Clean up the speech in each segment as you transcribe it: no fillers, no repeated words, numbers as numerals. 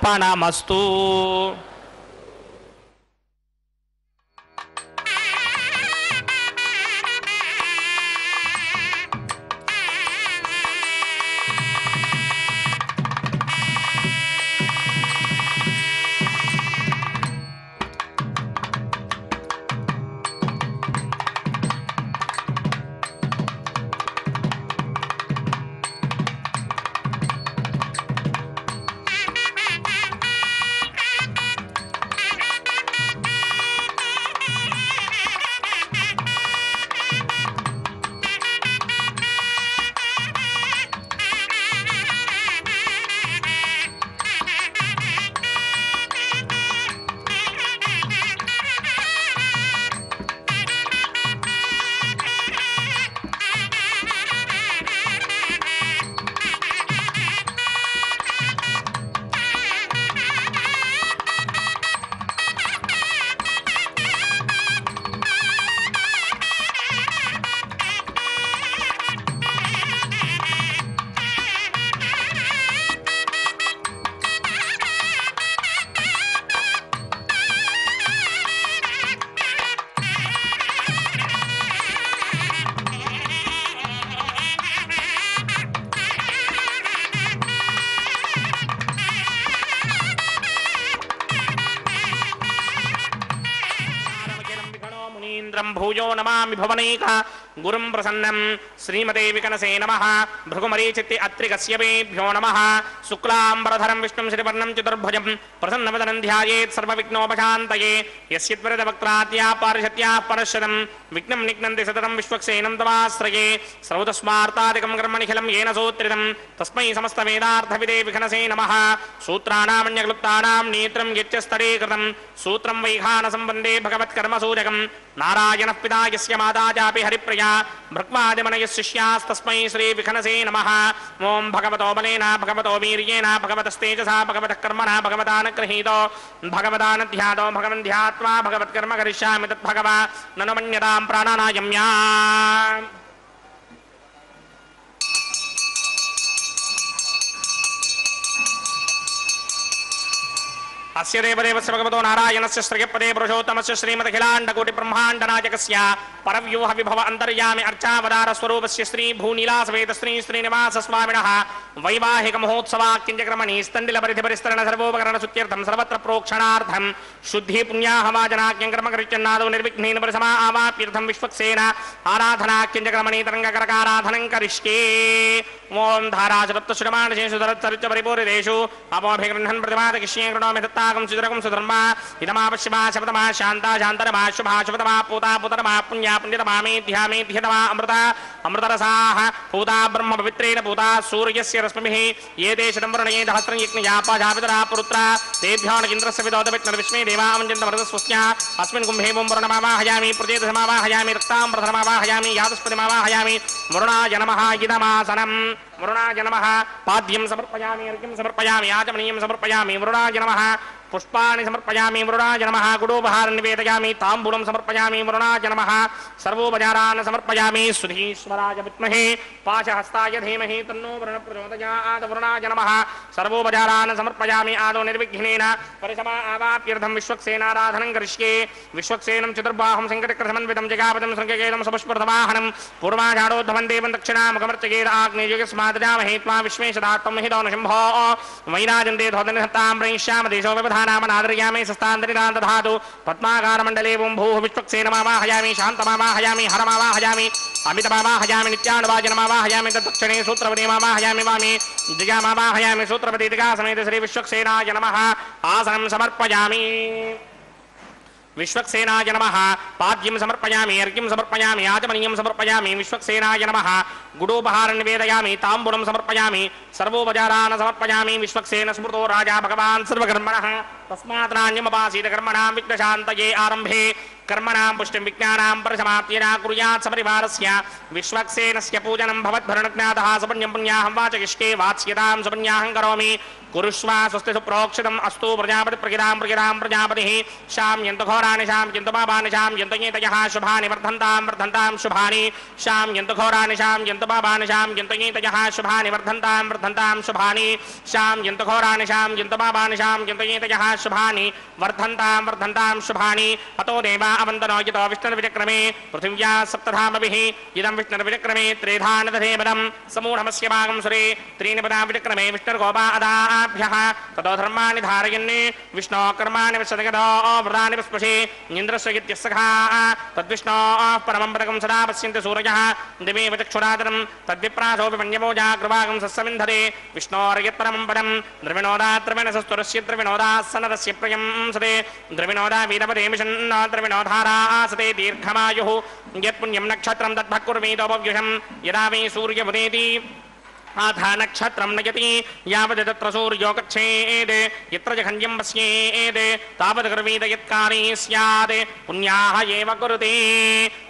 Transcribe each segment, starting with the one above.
अर्पणमस्तु। भूयो नमामि भवनेक गुरुं प्रसन्नं श्रीमते विकनसे नमः। भृगुमरीचित्ते अत्रिकस्यवेभ्यो नमः। शुक्लाम्बरधरं विष्णुं श्रीवर्णं चतुर्भुजं प्रसन्नवदनं ध्यायेत् सर्वविघ्नोपशान्तये। यस्यत्वरदवक्त्राद्या पारिषत्याः परश्वतं विघ्नं निघ्नन्ति सततं विश्वक्सेनं तमाश्रये। सर्वतस्मार्तादिकं कर्मनिखिलं येन सूत्रितं तस्मै समस्तवेदार्थविदे विघ्नसे नमः। सूत्राणामन्यक्लुप्तानां नेत्रं यच्चस्तरे कृतं सूत्रं वैखानसम्बन्धे भगवत्कर्मसूचकं नारायणः पिता यस्य माता चापि हरिप्रिया भृक्वादिमनयः शिष्यास्तस्मै श्रीविघ्नसे नमः। ओं भगवतो बलेन भगवतो वीर्येण भगवतस्तेजसा भगवतः कर्मणा भगवतानुगृहीतो भगवतानुध्यातो भगवन् ध्यात्वा भगवत्कर्म करिष्यामि तद्भगवा ननु मन्यतां प्राणानायम्या। अस्य देवदेवस्य भगवतो नारायणस्य श्रेयपदे पुरुषोत्तमस्य श्रीमदखिलाण्डकोटि ब्रह्माण्डनायकस्य परव्यूह विभव अन्तर्यामि अर्चावतार स्वरूपस्य श्री भूनीलासवेत श्री श्रीनिवास स्वामिनः वैवाहिक महोत्सवाक्यञ्चक्रमणि स्तण्डिलपरिधिपरिस्तरण सर्वोपकरण सुत्यर्थं सर्वत्र प्रोक्षणार्थं शुद्धि पुण्याहवाचनाख्यं कर्मकरिष्यन्नादो निर्विघ्नेन परिसमा आवाप्यर्थं विश्वक्सेन आराधनाख्यञ्चक्रमणि तरङ्गकरकाराधनं करिष्ये। ओं धाराचरत्तश्रमाणशे सुधरच्चरिच परिपूरितेषु अपोभिगृह्णन् प्रतिमादकिष्ये कृणोमि दत्ताकं सुधरकं सुधर्मा इदमापश्यमा शपथमा शान्ता शान्तरमा शुभा शुभतमा पूता पुतरमा पुण्या पुण्यतमा मेध्या मेध्यतमा अमृता अमृतरसाः पूता ब्रह्म पवित्रेण पूता सूर्यस्य रश्मिभिः ये ते शतंवर्णये सहस्रं यज्ञयापाजापितरा पुरुत्रा तेभ्यो न इन्द्रस्य विदोदविष्णुर्विश्वे देवामञ्जन्तमरुतस्वस्या अस्मिन् कुम्भे वरुणमावाहयामि प्रजेतसमावाहयामि रक्ताम्बरधरमावाहयामि यादस्पतिमावाहयामि वरुणाय नमः इदमासनं वरुणाय नमः पाद्यं समर्पयामि अर्घ्यं समर्पयामि आचमनीयं समर्पयामि वरुणाय नमः पुष्पाणि समर्पयामि वरुणाय नमः गुडोपहारं निवेदयामि ताम्बूलं समर्पयामि वरुणाय नमः सर्वोपचारान् समर्पयामि सुधीश्वराय विद्महे पाशहस्ताय धीमहि तन्नो वरुणः प्रचोदयात् वरुणाय नमः सर्वोपचारान् समर्पयामि आदौ निर्विघ्नेन परिसमा आवाप्यर्थं विश्वक्सेनाराधनं करिष्ये। विश्वक्सेनं चतुर्बाहुं सङ्कटकृतमन्वितं जगापदं शृङ्गकेलं सपुष्पर्थवाहनं पूर्वाषाढोद्धवं देवं दक्षिणामुखमर्चयेत् आग्नेययुगस्मादजामहे त्वा विश्वेशदात्वं हि दौनशम्भो वैराजन्ते धोदनिहत्तां प्रयिष्याम देशो नामनादर्यामि सस्तान्तरितां दधातु पद्माकारमण्डले ओं भूः विश्वक्सेनमावाहयामि शान्तमावाहयामि हरमावाहयामि अमितमावाहयामि नित्यानुवाजनमावाहयामि तद्दक्षिणे सूत्रपतिमावाहयामि वामे दिगामावाहयामि सूत्रपति दिगासमेत श्री विश्वक्सेनाय नमः आसनं समर्पयामि। विश्वक्सेनाय नमः पाद्यं समर्पयामि अर्घ्यं समर्पयामि आचमनीयं समर्पयामि विश्वक्सेनाय नमः गुडोपहारं निवेदयामि ताम्बूलं समर्पयामि सर्वोपचारान् समर्पयामि। विश्वक्सेन स्मृतो राजा भगवान् सर्वकर्मणः तस्मात् नान्यमुपासीत कर्मणां विघ्नशान्तये आरम्भे कर्मणां पुष्टिं विज्ञानां परसमाप्त्येन कुर्यात् सपरिवारस्य विश्वक्सेनस्य पूजनं भवद्भरणज्ञातः सपुण्यं पुण्याहं वाचयिष्ये वात्स्यतां सपुण्याहं करोमि कुरुष्व स्वस्ति सुप्रोक्षितम् अस्तु प्रजापति प्रगिरां प्रजापतिः शाम्यन्तु घोराणि शाम्यन्तु पापानि शाम्यन्तु एतयः शुभानि वर्धन्तां शुभानि शाम्यन्तु घोराणि शाम्यन्तु पापानि शाम्यन्तु एतयः शुभानि वर्धन्तां शुभानि शाम्यन्तु घोराणि शाम्यन्तु पापानि शाम्यन्तु एतयः शुभानि वर्धन्तां शुभानि अतो देवा अवन्दनो यतो विष्णुर्विचक्रमे पृथिव्या सप्तधामभिः इदं विष्णुर्विचक्रमे त्रेधानदधे पदं समूढमस्य भागं सुरे त्रीणि पदा विचक्रमे विष्णुर्गोपा अदाभ्यः ततो धर्माणि धारयन् विष्णो कर्माणि विशदगतो व्रतानि पुष्पशे इन्द्रस्य इत्यस्सखा तद्विष्णोः परमं पदकं सदा पश्यन्ति सूरजः दिवे चक्षुरादरं तद्विप्रासोऽपि मन्यमोजा कृपाकं सस्सविन्धते विष्णोर्यत्परमं पदं द्रविणोदात्रविणसस्तुरस्य द्रविणोदासनरस्य प्रियं सते द्रविणोदा वीरपदे मिषन् द्रविणोधारा सते दीर्घमायुः यत्पुण्यं नक्षत्रं तद्भक्कुर्मीतोपव्युषं यदा वै सूर्यमुदेति आधा नक्षत्रं नयति यावद् तत्र सूर्यो गच्छेत् यत्र जघन्यं पश्येत् तावद् गर्वीत यत्कारी स्यात् पुण्याः एव कुरुते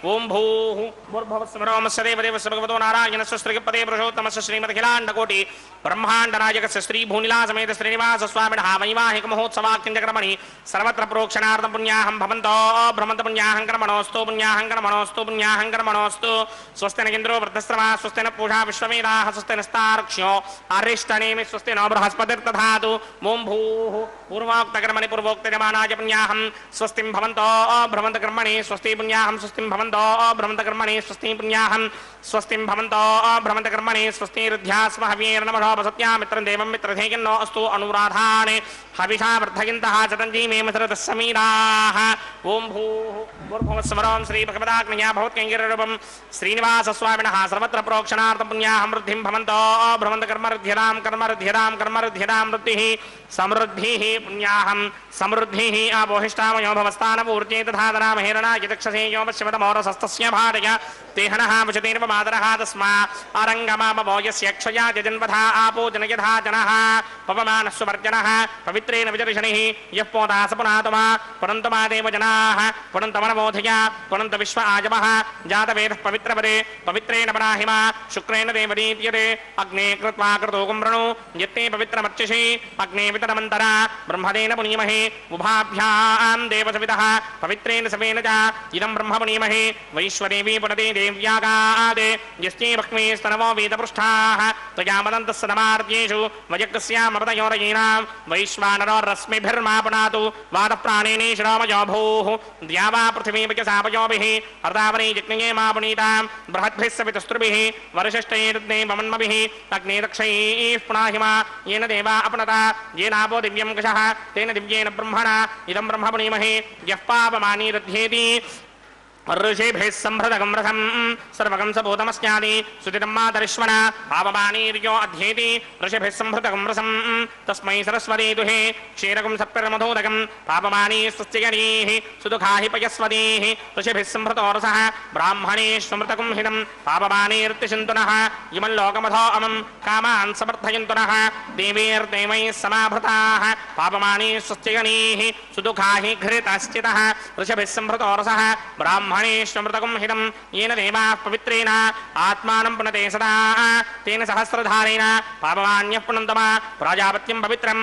ॐ भूः भूर्भुवस्सुरमस्य देवदेवस्य भगवतो नारायणस्य श्रीपदे पुरुषोत्तमस्य श्रीमदखिलाण्डकोटि ब्रह्माण्डनायकस्य श्रीभूनिलासमेत श्रीनिवासस्वामिनः वैवाहिक महोत्सवाख्यञ्चक्रमणि सर्वत्र प्रोक्षणार्थं पुण्याहं भवन्तो भ्रमन्त पुण्याहं कर्मणोऽस्तु पुण्याहं कर्मणोऽस्तु पुण्याहं कर्मणोऽस्तु स्वस्ति न इन्द्रो वृद्धश्रवा स्वस्ति न पूषा विश्ववेदाः स्वस्ति नस्तार्क्ष्यो अरिष्टनेमि स्वस्ति नो बृहस्पतिर्दधातु ॐ भूः पूर्वोक्तकर्मणि पूर्वोक्तजमानाय पुण्याहं स्वस्तिं भवन्तो भ्रमन्त कर्मणि स्वस्ति पुण्याहं स्वस्तिं भवन्तो भ्रमन्त कर्मणि स्वस्ति पुण्याहं स्वस्तिं भवन्तो भ्रमन्त कर्मणि स्वस्ति रुद्ध्यास्म हव्येर्नमः सत्या मित्रं देवं मित्रधेयन्नो अस्तु अनुराधाने हविषा वर्धयन्तः चतञ्जी मे मित्रतः समीराः ॐ भूः भूर्भुवस्सुवरं श्रीभगवदाग्नया भवत्कैङ्गिररूपं श्रीनिवासस्वामिनः सर्वत्र प्रोक्षणार्थं पुण्याहं वृद्धिं भवन्तो भ्रमन्त कर्मरुध्यतां वृद्धिः समृद्धिः पुण्याहं समृद्धिः आपोहिष्टामयो भवस्तानपूर्जे तथा दनामहेरणाय चक्षसे यो पश्यमतमोरसस्तस्य भार्य तेहनः वचतेर्वमादरः तस्मा अरङ्गमामवो यस्य क्षया जन्वधा आपो जनयधा जनः पवमानः सुवर्जनः पवित्रेण विजर्षणिः यः पोता स पुनातमा पुनन्तमा देवजनाः पुनन्तमनमोधया पुनन्त विश्व आजमः जातवेदः पवित्रपदे पवित्रेण पराहिमा शुक्रेण देवदीत्यते अग्ने कृत्वा क्रतोकं वृणु यत्ते पवित्रमर्चिषि अग्ने वितरमन्तरा ब्रह्मदेन पुनीमहे उभाभ्यां देवसवितः पवित्रेण समेन च इदं ब्रह्म पुनीमहे वैश्वदेवी पुनते देव्यागादे यस्ये भक्मे स्तनवो वेदपृष्ठाः त्वया मदन्तः सदमार्त्येषु वयक्स्यामपतयोरयीनां वैश्वानरो रश्मिभिर्मा पुनातु वादप्राणेने श्रोमयो भूः द्यावा पृथिवी विकसापयोभिः अर्धावने यज्ञये मा पुनीतां बृहद्भिः सवितस्त्रुभिः वरिष्ठैर्दे ममन्मभिः अग्ने दक्षैः पुनाहिमा येन देवा अपनता येनापो दिव्यं कषः तेन दिव्येन ब्रह्मणा इदं ब्रह्म पुनीमहे यः पापमानी रध्येति ऋषिभिः सम्भृतकं रथं सर्वकं सभूतमस्यादि सुतितं मातरिश्वना पावमानीर्यो अध्येति ऋषिभिः सम्भृतकं रसं तस्मै सरस्वती दुहे क्षीरकं सप्तरमधोदकं पापमानी स्वस्तिगरीः सुदुःखा हि पयस्वतीः ऋषिभिः सम्भृतो रसः ब्राह्मणेष्वमृतकं हितं पापमानीर्तिशन्तुनः इमं लोकमथो अमं कामान् समर्थयन्तुनः देवीर्देवैः समाभृताः पापमानी स्वस्तिगरीः सुदुःखा हि घृताश्चितः ऋषिभिः सम्भृतो रसः ब्राह्मणेष्वमृतकं हितं येन देवाः पवित्रेण आत्मानं पुनते सदा तेन सहस्रधारेण पापमान्यः पुनन्तमा प्राजापत्यं पवित्रं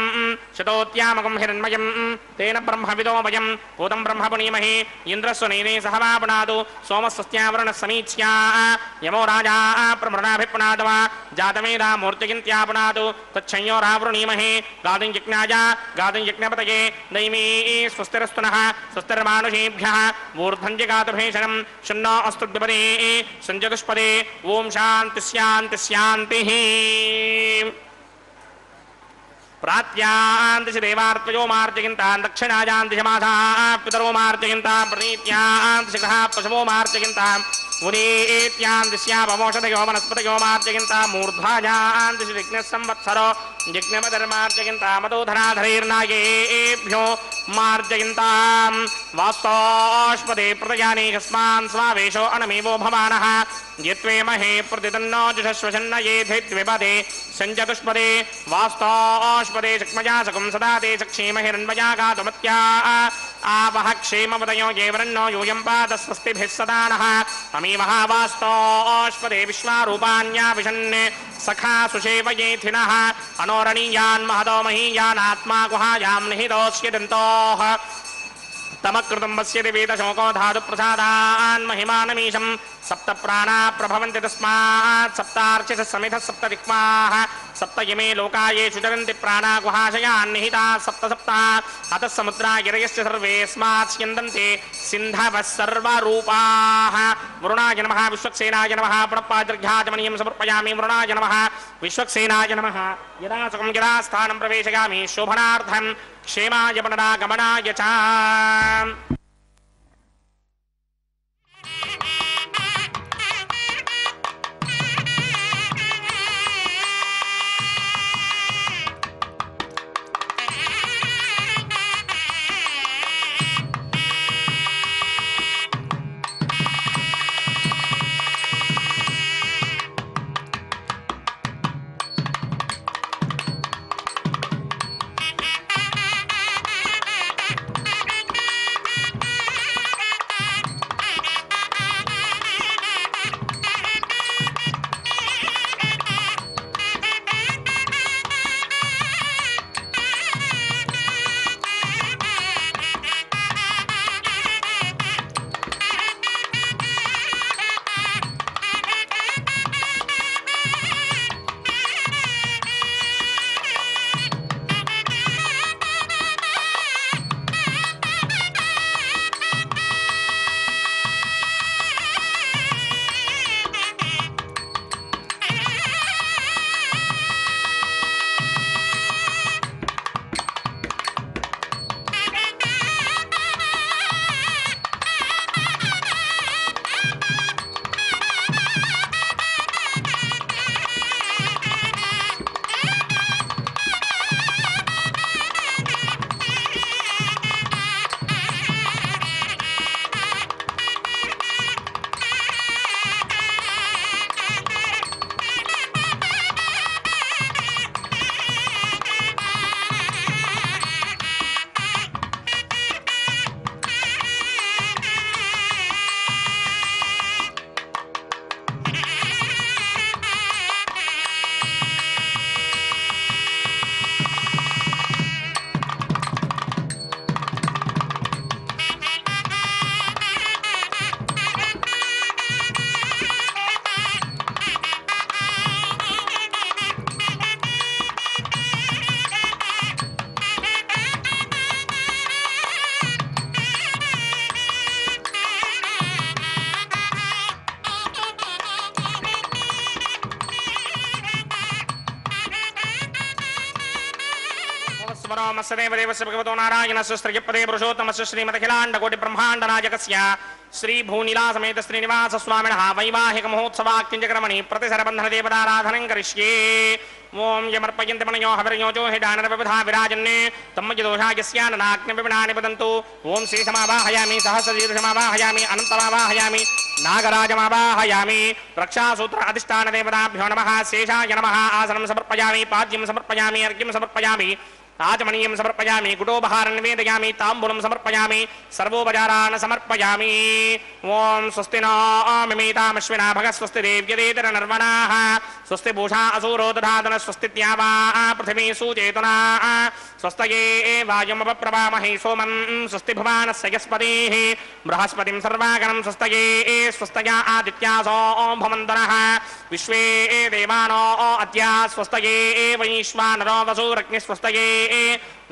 शतोत्यामकं हिरण्मयं तेन ब्रह्मविदो वयं भूतं ब्रह्म पुनीमहे इन्द्रस्वनेने सह वा पुनातु सोमस्वस्त्यावरणः समीच्या यमो राजा प्रमृणाभिपुनादवा जातमेधा मूर्तिगिन्त्या पुनातु तच्छंयोरावृणीमहे गातुं यज्ञाय गातुं यज्ञपतये दैवी स्वस्तिरस्तुनः स्वस्तिर्मानुषेभ्यः ऊर्ध्वञ्जगातुभेषणं शन्नो अस्तु द्विपदे सञ्चतुष्पदे ॐ शान्ति शान्ति शान्तिः प्रात्यान्तिश देवार्त्वयो मार्जयन्तान् दक्षिणायान्तिश मासाः पितरो मार्जयन्तान् प्रणीत्यान्तिश ग्रहाः पशवो मार्जयन्तान् उदीत्यान् दिश्यापमोषधयो वनस्पतयो मार्जयन्ता मूर्ध्वाजान् दिशि विघ्नः संवत्सरो जिज्ञपधर्मार्जयन्ता मदोधराधरैर्नागेभ्यो मार्जयन्ताम् वास्तोष्पदे प्रदयानि कस्मान् स्वावेशो अनमेवो भवानः यत्वे महे प्रतितन्नो जुषस्वशन्न येधिद्विपदे सञ्चतुष्पदे वास्तोष्पदे चक्मजा सकं सदा ते चक्षीमहिरन्वया गातुमत्या आवह क्षेमवदयो ये वृन्नो यूयं पाद स्वस्तिभिः सदा नः अमीवः वास्तोष्पदे विश्वारूपाण्या विशन्ने सखा सुषेवयेथिनः अनोरणीयान् महतो महीयानात्मा गुहायां निहितोऽस्य दन्तोः तमकृतं वस्यति वेदशोको धातुप्रसादान् महिमानमीशं सप्त प्राणा प्रभवन्ति तस्मात् सप्तार्चितः समिधः सप्त दिक्पाः सप्त इमे लोकायेषु चरन्ति प्राणा गुहाशयान् निहिताः सप्त सप्ता अतः समुद्रा गिरयश्च सर्वेऽस्मात् स्यन्दन्ते सिन्धवः सर्वरूपाः वरुणाय नमः विश्वक्सेनाय नमः प्रणपादर्घ्याचमनीयं समर्पयामि वरुणाय नमः विश्वक्सेनाय नमः यदा सुखं यदा स्थानं प्रवेशयामि शोभनार्थं क्षेमाय पुनरागमनाय च मत्सदेवदेवस्य भगवतो नारायणस्य श्रीपदे पुरुषोत्तमस्य श्रीमदखिलाण्डकोटिब्रह्माण्डनायकस्य श्रीभूनिलासमेत श्रीनिवासस्वामिनः वैवाहिक महोत्सवाक्तिञ्चक्रमणि प्रतिसरबन्धनदेवताराधनं करिष्ये ओं यमर्पयन्ति मनयो हविर्योजो हिडानरविधा विराजन्ने तम्मयदोषायस्याननाग्निविनानि वदन्तु ओं शेषमावाहयामि सहस्रशीर्षमावाहयामि अनन्तमावाहयामि नागराजमावाहयामि रक्षासूत्र अधिष्ठानदेवताभ्यो नमः शेषाय नमः आसनं समर्पयामि पाद्यं समर्पयामि अर्घ्यं समर्पयामि आचमनीयं समर्पयामि कुटोपहारं निवेदयामि ताम्बूलं समर्पयामि सर्वोपचारान् समर्पयामि ओं स्वस्ति नो मिमीतामश्विना भगः स्वस्ति देव्यदेतरनर्वणाः स्वस्ति भूषा असूरो दधातन स्वस्ति त्यावा पृथिवी सुचेतना स्वस्तये वायुमपप्रवामहे सोमं स्वस्ति भुवानस्य यस्पतिः बृहस्पतिं सर्वागणं स्वस्तये स्वस्तया आदित्यासो भवन्तनः विश्वे देवानो अद्या स्वस्तये वैश्वानरो वसुरग्निः स्वस्तये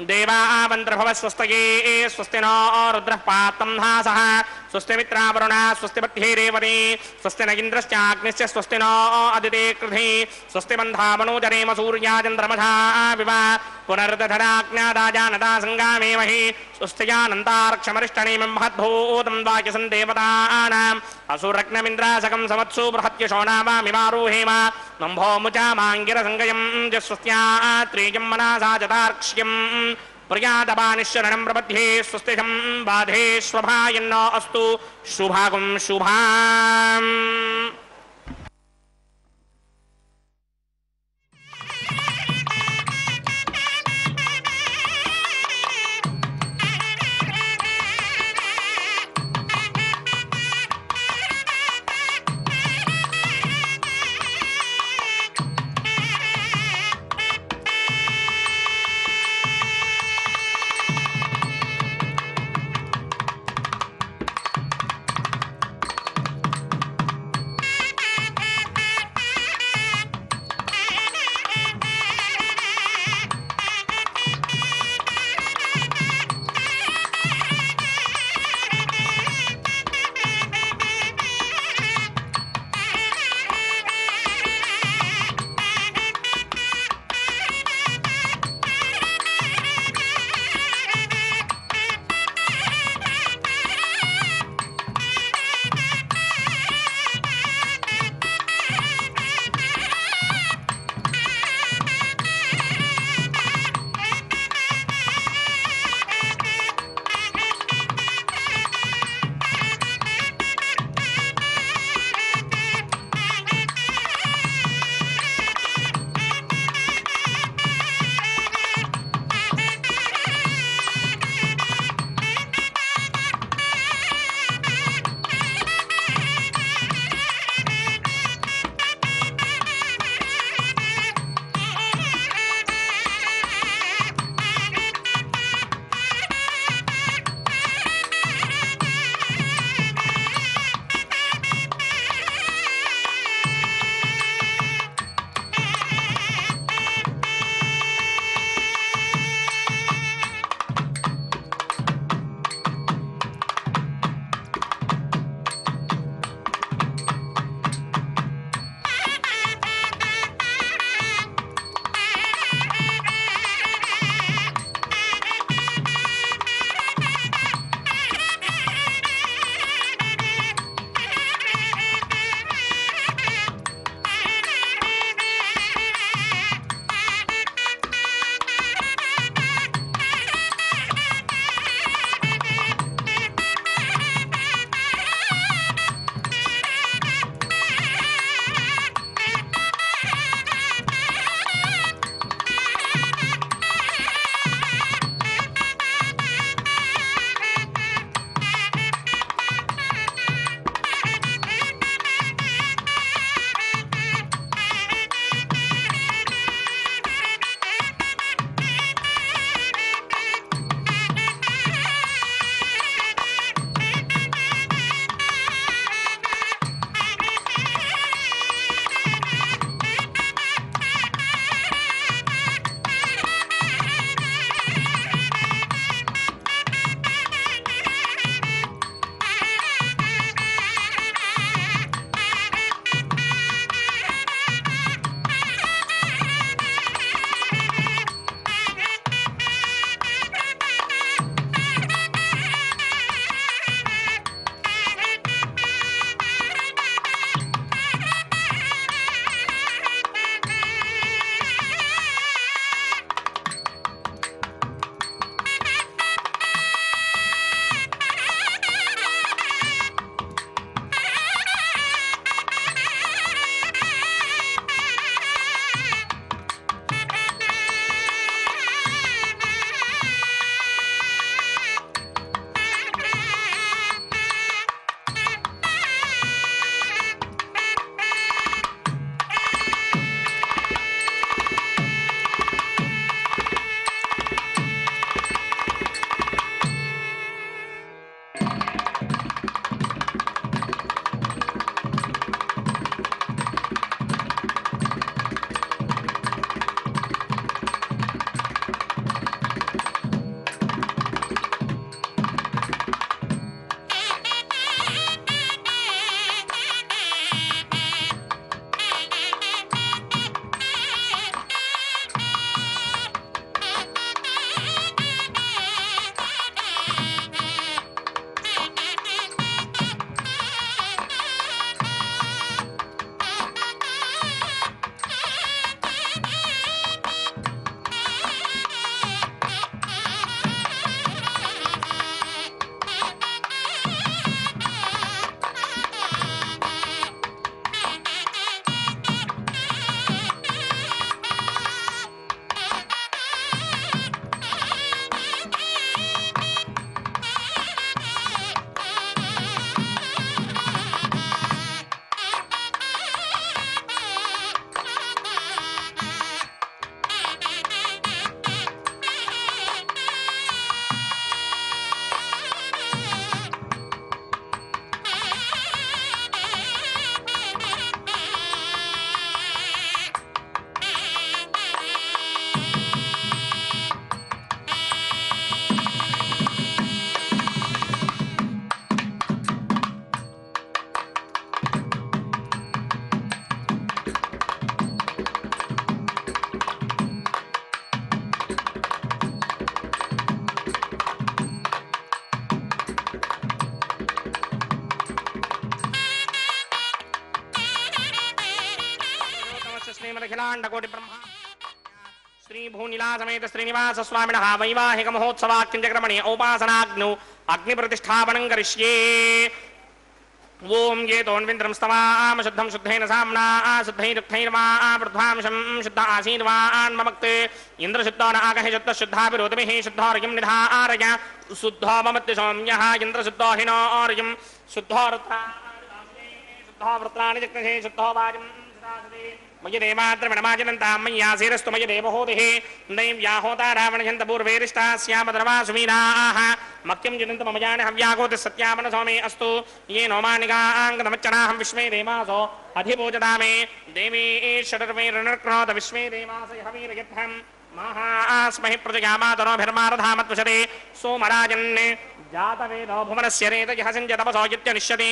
देवावन्त्रभव स्वस्तये स्वस्ति नो रुद्रः पातं हासः स्वस्ति मित्रावरुणा स्वस्ति पत्यैरेवते स्वस्ति न इन्द्रश्चाग्निश्च स्वस्ति नो अदिते कृधि स्वस्ति बन्धामनोजरेम सूर्याचन्द्रमसा विव पुनर्दधराज्ञादाजानदा सङ्गामेमहि स्वस्तियानन्तार्क्षमरिष्टनेमिं महद्भूतं वाक्यसं देवतानाम् असुरग्नमिन्द्रासकं समत्सु बृहत्यशो नामामिमारोहेम नम्भो मुचामाङ्गिरसङ्गयं जस्वस्त्यात्रेयं मनसा चतार्क्ष्यम् प्रियादपानिश्चरणं प्रपद्ये स्वस्तिशं बाधे स्वभायन्नो अस्तु शुभागं शुभाम् श्रीमदखिलाण्डकोटि ब्रह्मा श्री भूनिला समेत श्रीनिवास स्वामिनः वैवाहिक महोत्सवाख्यञ्चक्रमणे औपासनाग्नौ अग्निप्रतिष्ठापनं करिष्ये। ओम ये तोन्विन्द्रं स्तवाम शुद्धं शुद्धेन साम्ना शुद्धैरुक्थैर्वावृद्धांशं शुद्ध आसीन्वान् ममक्ते इन्द्रशुद्धो न आगहे शुद्ध शुद्धाभिरोधमिः शुद्धोर्यं निधारय शुद्धो ममत्ति सौम्यः इन्द्रशुद्धो हिनोर्यं शुद्धो शुद्धो वृत्राणि जग्नहे शुद्धो वाजं मयि देवाद्रविणमाजनन्तां मय्यासीरस्तु मयि देवहोतिः दैव्या होता रावणयन्तपूर्वेरिष्टा स्यामद्रवा सुमीनाः मक्यं जुनन्त मम जाने हव्यागोति सत्यामनसो मे अस्तु ये नोमानिकाङ्गदमच्चनाहं विश्वे देवासो अधिपूजतामे देवी षडर्वैरनर्क्नोत विश्वे देवास हवीरयद्धं महास्महि प्रजयामातनोभिर्मारधामत्वशरे सोमराजन् जातवेदो भुवनस्य रेतयः सञ्जतपसो यत्यनिष्यते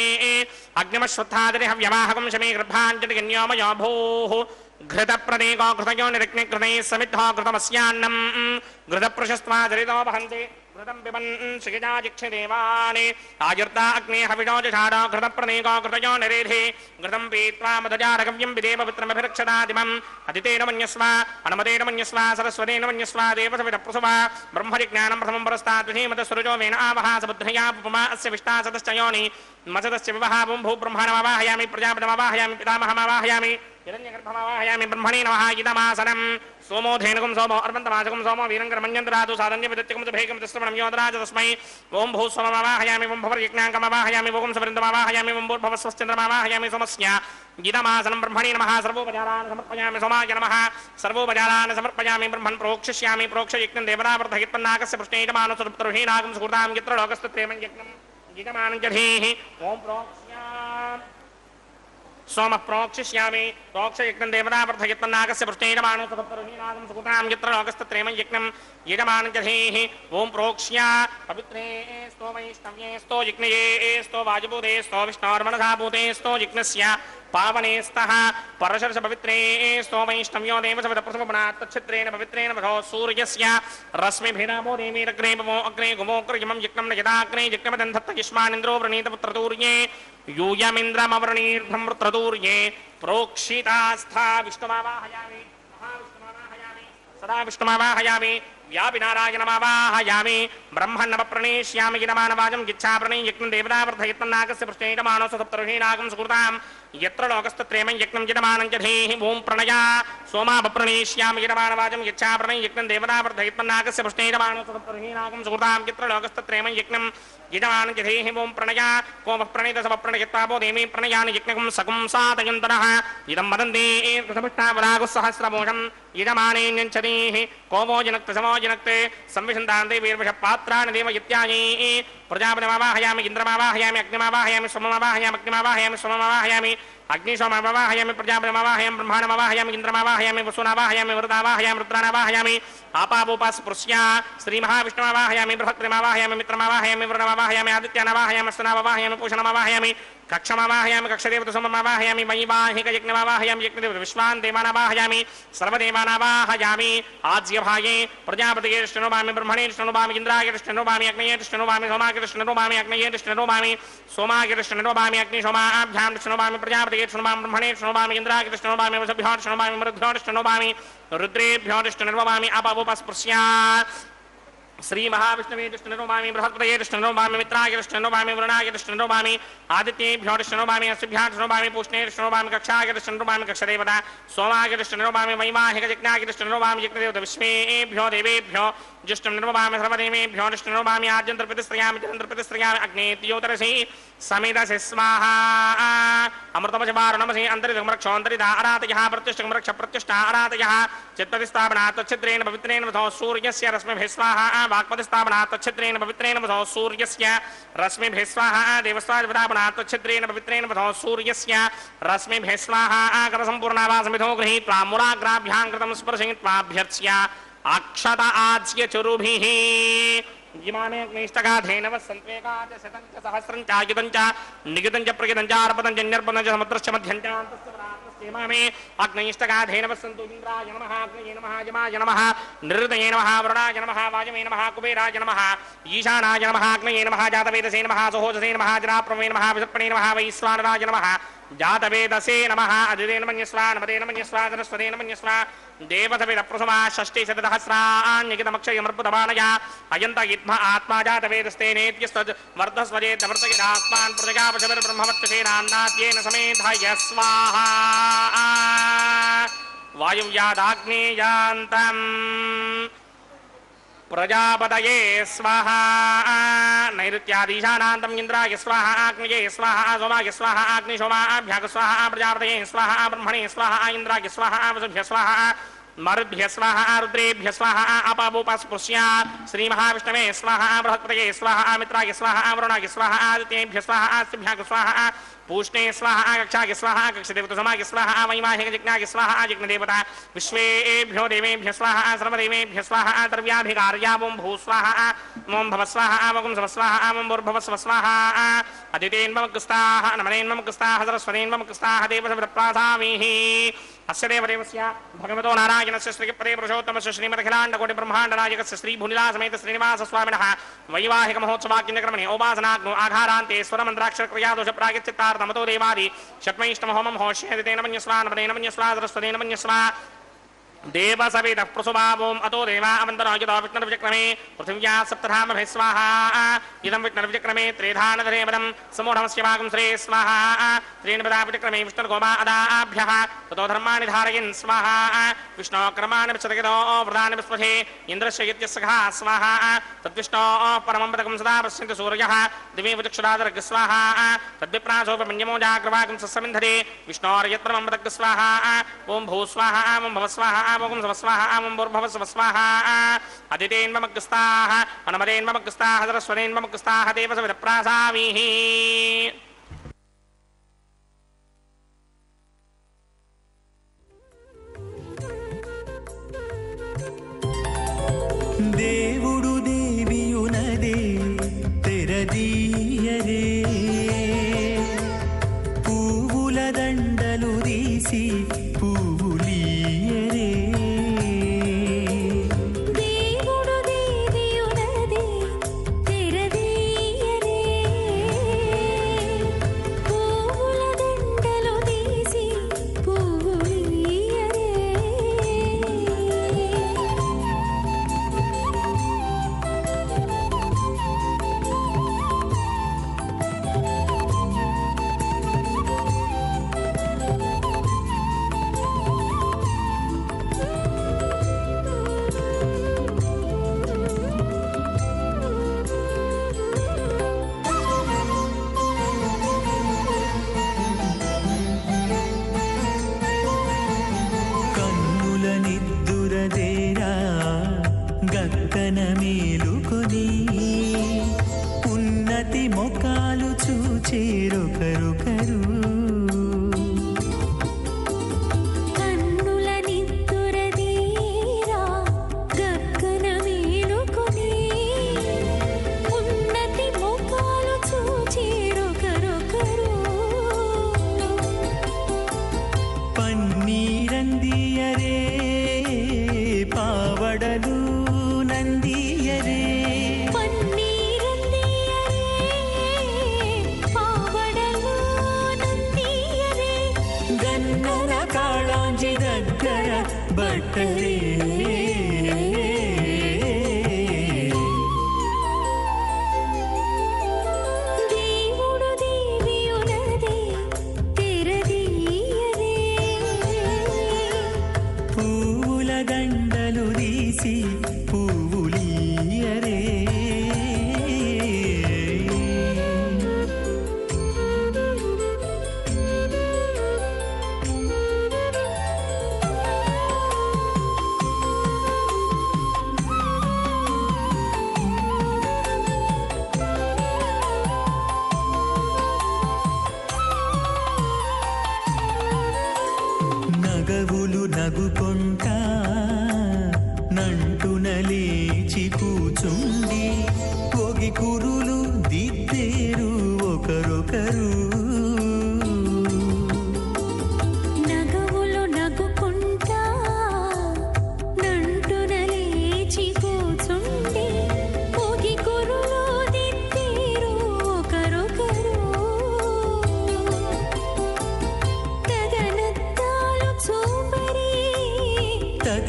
अग्निमश्वत्थादिरि हव्यवाहकं शमे गर्भाञ्जलि कन्योमयो भूः घृतप्रदेको घृतयो निरग्निघृतैः समिद्धो घृतमस्यान्नम् घृतप्रशस्त्वाचरितो वहन्ति घृतं पिबन् श्रीजाजिक्षदेवानि आयुर्ता अग्ने हविषो जषाढो घृतप्रदेको घृतयो निरेधे घृतं पीत्वा मदजारगव्यं विदेव पुत्रमभिरक्षदादिमम् अदितेन मन्यस्व अनुमतेन मन्यस्व सरस्वतेन मन्यस्व देवसवितप्रसव ब्रह्मजिज्ञानं प्रथमं परस्तात् विधीमतस्वरुजो वेन आवहा समुद्रया उपमा अस्य विष्टा सदश्च योनि मसदस्य विवहावं भूब्रह्मणमवाहयामि प्रजापतिमवाहयामि पितामहमवाहयामि हिरण्यगर्भमवाहयामि ब्रह्मणे नमः इदमासनं सोमो धेनुकं सोमो अर्वन्तमासकं सोमो वीरङ्करमञ्जन्तरातु साधन्यविदत्यकं सुभेकं तिस्रवणं योधराज तस्मै ओं भूस्वमवाहयामि ओं भवर्यज्ञाङ्कमवाहयामि ओं सवृन्दमवाहयामि ओं भूर्भवस्वश्चन्द्रमवाहयामि सोमस्य इदमासनं ब्रह्मणे नमः सर्वोपचारान् समर्पयामि सोमाय नमः सर्वोपचारान् समर्पयामि ब्रह्मन् प्रोक्षिष्यामि प्रोक्षयज्ञं देवतावर्धयित्पन्नाकस्य पृष्णेजमानसुरपुतरुहीनागं सुकृतां यत्र लोकस्तत्रेमं यज्ञं यजमानं जधेः ओं प्रोक्ष्या सोम प्रोक्षिष्यामि प्रोक्षयज्ञं देवतावर्धयित्पन्नाकस्य पृष्णेजमानं सुरपुतरुहीनागं सुकृतां यत्र लोकस्तत्रेमं यज्ञं यजमानं जधेः ओं प्रोक्ष्या पवित्रे स्तो वैष्णव्ये स्तो जिग्नये स्तो वायुभूते स्तो विष्णोर्मनसा भूते स्तो जिग्नस्य पावने स्तः परशर्ष पवित्रे स्तो वैष्णव्यो देवसवितप्रसवपनात् तच्छिद्रेण पवित्रेण वधो सूर्यस्य रश्मिभिरामो देवीरग्रे पवो अग्रे गुमोऽग्रयमं यज्ञं न यदाग्रे यज्ञमदन्धत्त युष्मानिन्द्रो वृणीतपुत्रतूर्ये यूयमिन्द्रमवृणीर्धं वृत्रतूर्ये प्रोक्षितास्था विष्णुमावाहयामि महाविष्णुमावाहयामि सदा विष्णुमावाहयामि व्यापिनारायणमावाहयामि ब्रह्मन्नवप्रणेष्यामि गिरमानवाजं गिच्छाप्रणै यज्ञं देवतावर्धयित्पन्नाकस्य पृष्ठेजमानोऽसु सप्तऋषीनागं सुकृतां यत्र लोकस्तत्रेमं यज्ञं यजमानं च धेहि ओं प्रणया सोमावप्रणेष्यामि गिरमानवाजं गिच्छाप्रणै यज्ञं देवतावर्धयित्पन्नाकस्य पृष्ठेजमानोऽसु सप्तऋषीनागं सुकृतां यत्र लोकस्तत्रेमं यज्ञं यजमानं च धेहि ओं प्रणया कोमप्रणितसमप्रणयित्वापो देवी प्रणयानि यज्ञकं सकुं सातयन्तरः इदं वदन्ति कृतमिष्टावरागुस्सहस्रमोषं यजमानेऽन्यञ्चतीः कोमो जनक्तसमो जनक्ते संविशन्तान्ते वीर्वशपात्राणि देव इत्यादि प्रजापतिमवाहयामि इन्द्रमावाहयामि अग्निमावाहयामि सोममावाहयामि अग्निमावाहयामि सोममावाहयामि अग्निशोममावाहयामि प्रजापतिमवाहयामि ब्रह्माणमावाहयामि इन्द्रमावाहयामि वसुनावाहयामि वरुदावाहयामि रुद्रानावाहयामि आपावोपासपुरुष्या श्रीमहाविष्णुमावाहयामि बृहत्प्रेमावाहयामि मित्रमावाहयामि वरुणमावाहयामि आदित्यानावाहयामि स्तनावाहयामि पूषणमावाहयामि कक्षमावाहयामि कक्षदेवतसोममावाहयामि वैवाहिकयज्ञमावाहयामि यज्ञदेवविश्वान् देवानावाहयामि सर्वदेवानावाहयामि आज्यभागे प्रजापतये कृष्णनोभामि ब्रह्मणे कृष्णनोभामि इन्द्राय कृष्णनोभामि अग्नये कृष्णनोभामि सोमाय कृष्णनोभामि अग्नये कृष्णनोभामि सोमाय कृष्णनोभामि अग्निशोमाभ्यां कृष्णनोभामि प्रजापतये कृष्णनोभामि ब्रह्मणे कृष्णनोभामि इन्द्राय कृष्णनोभामि वसुभ्यो कृष्णनोभामि मरुद्भ्यो कृष्णनोभामि रुद्रेभ्यो कृष्णनोभामि आपावोपासपुरुष्या श्री महाविष्णवे कृष्णनोभामि बृहस्पतये कृष्णनोभामि मित्राय कृष्णनोभामि वरुणाय कृष्णनोभामि आदित्येभ्यो कृष्णनोभामि अश्विभ्यो कृष्णनोभामि पूष्णे कृष्णनोभामि कक्षाय कृष्णनोभामि कक्षदेवता सोमाय कृष्णनोभामि वैवाहिकयज्ञाय कृष्णनोभामि यज्ञदेवता विश्वेभ्यो देवेभ्यो जुष्टं निर्मभामि सर्वदेवेभ्यो कृष्णनोभामि आद्यन्तर्प्रतिस्त्रयामि चन्द्रप्रतिस्त्रयामि अग्नेत्योतरसि समिदसि स्वाहा अमृतमशवारुणमसि अन्तरिदमरक्षोऽन्तरिदा अरातयः प्रत्युष्टमरक्ष प्रत्युष्टा अरातयः चित्तदिस्थापनात् तच्छिद्रेण पवित्रेण वधो सूर्यस्य रश्मिभिः स्वाहा वाक्पतिस्थापनात् तच्छिद्रेण पवित्रेण वधो सूर्यस्य रश्मिभिः स्वाहा देवस्वादिपदापनात् तच्छिद्रेण पवित्रेण वधो सूर्यस्य रश्मिभिः स्वाहा करसम्पूर्णावासमिधो गृहीत्वा मूलाग्राभ्यां कृतं स्पर्शयित्वाभ्यर्च्य अक्षत आज्य चरुभिः जिमाने अग्निष्टगाधेनवः सन्त्वेकाच शतं च सहस्रं च आयुधं च निगितं च प्रगितं च अर्पतं च न्यर्पतं च समुद्रश्च मध्यं च अन्तस्य परान्तस्य इमामे अग्निष्टगाधेनवः सन्तु इन्द्राय नमः अग्नये नमः यमाय नमः निरुतये नमः वरुणाय नमः वाजवे नमः कुबेराय नमः ईशानाय नमः अग्नये नमः जातवेदसे नमः सोहोजसे नमः जराप्रमे नमः विसर्पणे नमः वैश्वानराय नमः जातवेदसे नमः अदितेन मन्यस्वा नमदेन मन्यस्वा सरस्वतेन मन्यस्वा देवसविदप्रसुमा षष्टिशतसहस्राण्यकितमक्षयमर्पुतमानया अयन्त इद्म आत्मा जातवेदस्तेनेत्यस्तद् वर्धस्वजेतवर्तयिदास्मान् प्रजगापशविर्ब्रह्मवत्यसेनान्नाद्येन समेधाय स्वाहा वायुव्यादाग्नेयान्तम् प्रजापतये स्वाहा नैऋत्यादीशानान्तम् इन्द्राय स्वाहा अग्नये स्वाहा सोमाय स्वाहा अग्निशोमाभ्याग स्वाहा प्रजापतये स्वाहा ब्रह्मणे स्वाहा इन्द्राय स्वाहा वसुभ्य स्वाहा मरुद्भ्य स्वाहा रुद्रेभ्य स्वाहा अपावोपस्पृश्या श्रीमहाविष्णवे स्वाहा बृहस्पतये स्वाहा मित्राय स्वाहा वरुणाय स्वाहा आदित्येभ्य स्वाहा अस्तिभ्याग स्वाहा पूष्णे स्वाहा कक्षाय स्वाहा कक्षदेवतसमाय स्वाहा वैवाहिक जिज्ञाय स्वाहा जिज्ञदेवता विश्वेभ्यो देवेभ्य स्वाहा सर्वदेवेभ्य स्वाहा द्रव्याभिकार्या ओं भू स्वाहा ओं भव स्वाहा वकुं सव स्वाहा ओं भूर्भुवः स्वः स्वाहा अदितेन्ममुक्ताः नमनेन्ममुक्ताः सरस्वतीन्ममुक्ताः देवसविदप्रासामीः अस्य देवदेवस्य भगवतो नारायणस्य श्रीपदे पुरुषोत्तमस्य श्रीमदखिलाण्डकोटिब्रह्माण्डनायकस्य श्रीभूनिलासमेत श्रीनिवासस्वामिनः वैवाहिकमहोत्सवाख्यक्रमणे औपासनाग्नो आघारान्ते स्वरमन्त्राक्षरक्रियादोषप्रायश्चित्तार्थमतो देवादि षट्मैष्टमहोमं होष्येतेन मन्यस्वा नमनेन मन्यस्वा सरस्वतेन मन्यस्वा देवसविदः प्रसुभावोम् अतो देवा अवन्तरो यतो विष्णुर्विचक्रमे पृथिव्या सप्तधामभिः स्वाहा इदं विष्णुर्विचक्रमे त्रिधानधरेपदं समूढमस्य भागं श्रे स्वाहा त्रीणिपदा विचक्रमे विष्णुर्गोमा अदाभ्यः ततो धर्माणि धारयन् स्वाहा विष्णोक्रमाणि विशतगितो वृदानि विस्पशे इन्द्रस्य यत्यस्सखा स्वाहा तद्विष्णोः परमं पदकं सदा पश्यन्ति सूर्यः दिवे विचक्षुरादर्ग स्वाहा तद्विप्रासोपमन्यमो जाग्रवागं सस्समिन्धरे विष्णोर्यत्परमं पदक स्वाहा ॐ भू स्वाहा ॐ भव स्वाहा ओं सव स्वाहा ओं भूर्भुवः स्वः स्वाहा अदितेन्ममुक्ताः अनुमदेन्ममुक्ताः सरस्वतेन्ममुक्ताः देवसविदप्रासामीः దేవుడు దేవియునదే తెరదీయరే పువ్వుల దండలు తీసి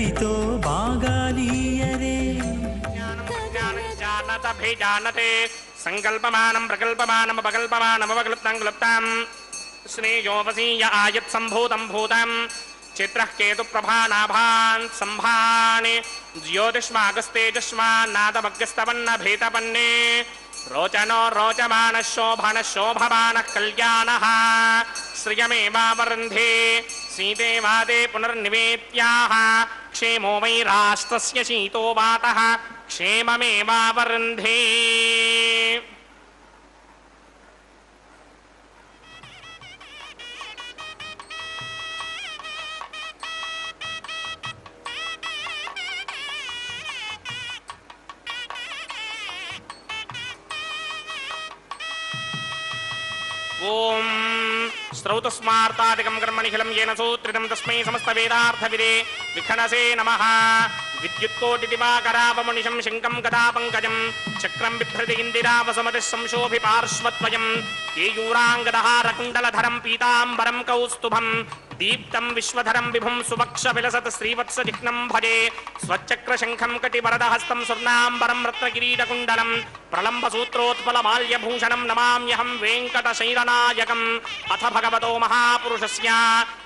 ప్రగతితో బాగాలీయరే జానతే సంకల్పమానం ప్రకల్పమానం అపకల్పమానం అవకల్ప్తం క్లుప్తం శ్రేయోపసీయ ఆయత్ సంభూతం భూతం చిత్రః కేతు ప్రభానాభాన్ సంభాని జ్యోతిష్మాగస్తేజస్మాన్నాదమగ్రస్తవన్న భేతపన్నే రోచనో రోచమాన శోభన శోభమాన కళ్యాణ శ్రియమేవావరుంధే సీతే వాదే పునర్నివేత్యాః క్షేమో వై రాష్ట్రస్య శీతో వాతః క్షేమమేవావరుంధే. ఓం శ్రౌతస్మార్తాదికం కర్మనిఖిలం येन सूत्रितं तस्मै समस्तवेदार्थविदे विखनसे नमः. विद्युत्कोटिदिवाकरावमुनिशं शङ्कं गदापङ्कजं चक्रं बिभ्रति इन्दिरावसमतिः संशोभि पार्श्वद्वयं केयूराङ्गदहारकुण्डलधरं पीताम्बरं कौस्तुभं दीप्तं विश्वधरं विभुं सुवक्षविलसत् श्रीवत्सचिह्नं भजे. स्वच्चक्रशङ्खं कटिवरदहस्तं स्वर्णाम्बरं रत्नकिरीटकुण्डलं प्रलम्बसूत्रोत्पलमाल्यभूषणं नमाम्यहं वेङ्कटशैलनायकम्. अथ भगवतो महापुरुषस्य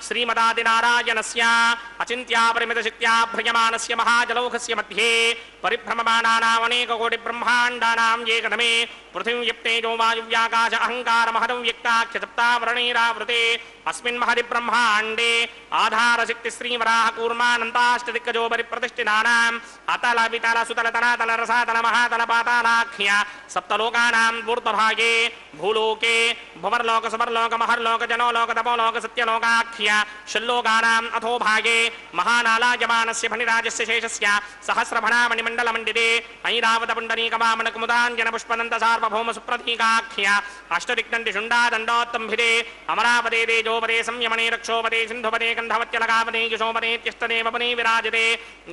श्रीमदादिनारायणस्य अचिन्त्यापरिमितशक्त्या भ्रयमानस्य महाजलौघस्य मध्ये परिभ्रममानानामनेककोटिब्रह्माण्डानां एकदमे पृथिव्यप्तेजो वायुव्याकाश अहङ्कारमहदव्यक्ताख्यसप्तावरणैरावृते अस्मिन् महदिब्रह्माण्डे आधारशक्तिश्रीवराहकूर्मानन्ताष्टदिक्कजोपरिप्रतिष्ठितानाम् अतल वितल सुतल तलातल रसातल महातल पातालाख्य सप्तलोकानाम् ऊर्ध्वभागे भूलोके भुवर्लोक सुवर्लोक महर्लोक जनोलोक तपोलोक सत्यलोकाख्य षल्लोकानाम् अथो भागे महानालायमानस्य फणिराजस्य शेषस्य सहस्रफणामणिमण्डलमण्डिते ऐरावतपुण्डरीकवामनकुमुदाञ्जनपुष्पदन्तसार्वभौम सुप्रतीकाख्य अष्टदिक्दण्डि शुण्डादण्डोत्तम्भिदे अमरावदे तेजोपदे संयमने रक्षोपदे सिन्धुपदे गन्धवत्यलकापदे यशोपदे त्यष्टदेवपदे विराजते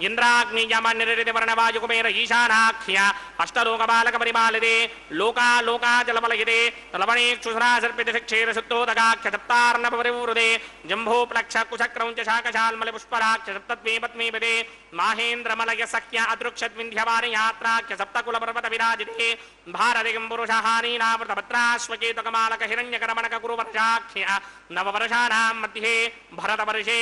इन्द्राग्नियमनिर्दिवर्णवायुकुबेर ईशानाख्य अष्टलोकबालकपरिपालिते लोकालोकाजलवलयिते लवणेक्षुसरासर्पितक्षेरसुत्तोदकाख्य सप्तार्णवपरिवृते जम्भोप्लक्षकुशक्रौञ्च शाकशाल्मलपुष्पराख्य सप्तद्वीपद्मीपदे माहेन्द्रमलय सख्य अदृक्षद्विन्ध्यवारि यात्राख्य सप्तकुलपर्वत विराजिते भारतिकं पुरुषहारीनावृतभद्राश्वकेतकमालक हिरण्यकरमणक गुरुवर्षाख्य नववर्षाणां मध्ये भरतवर्षे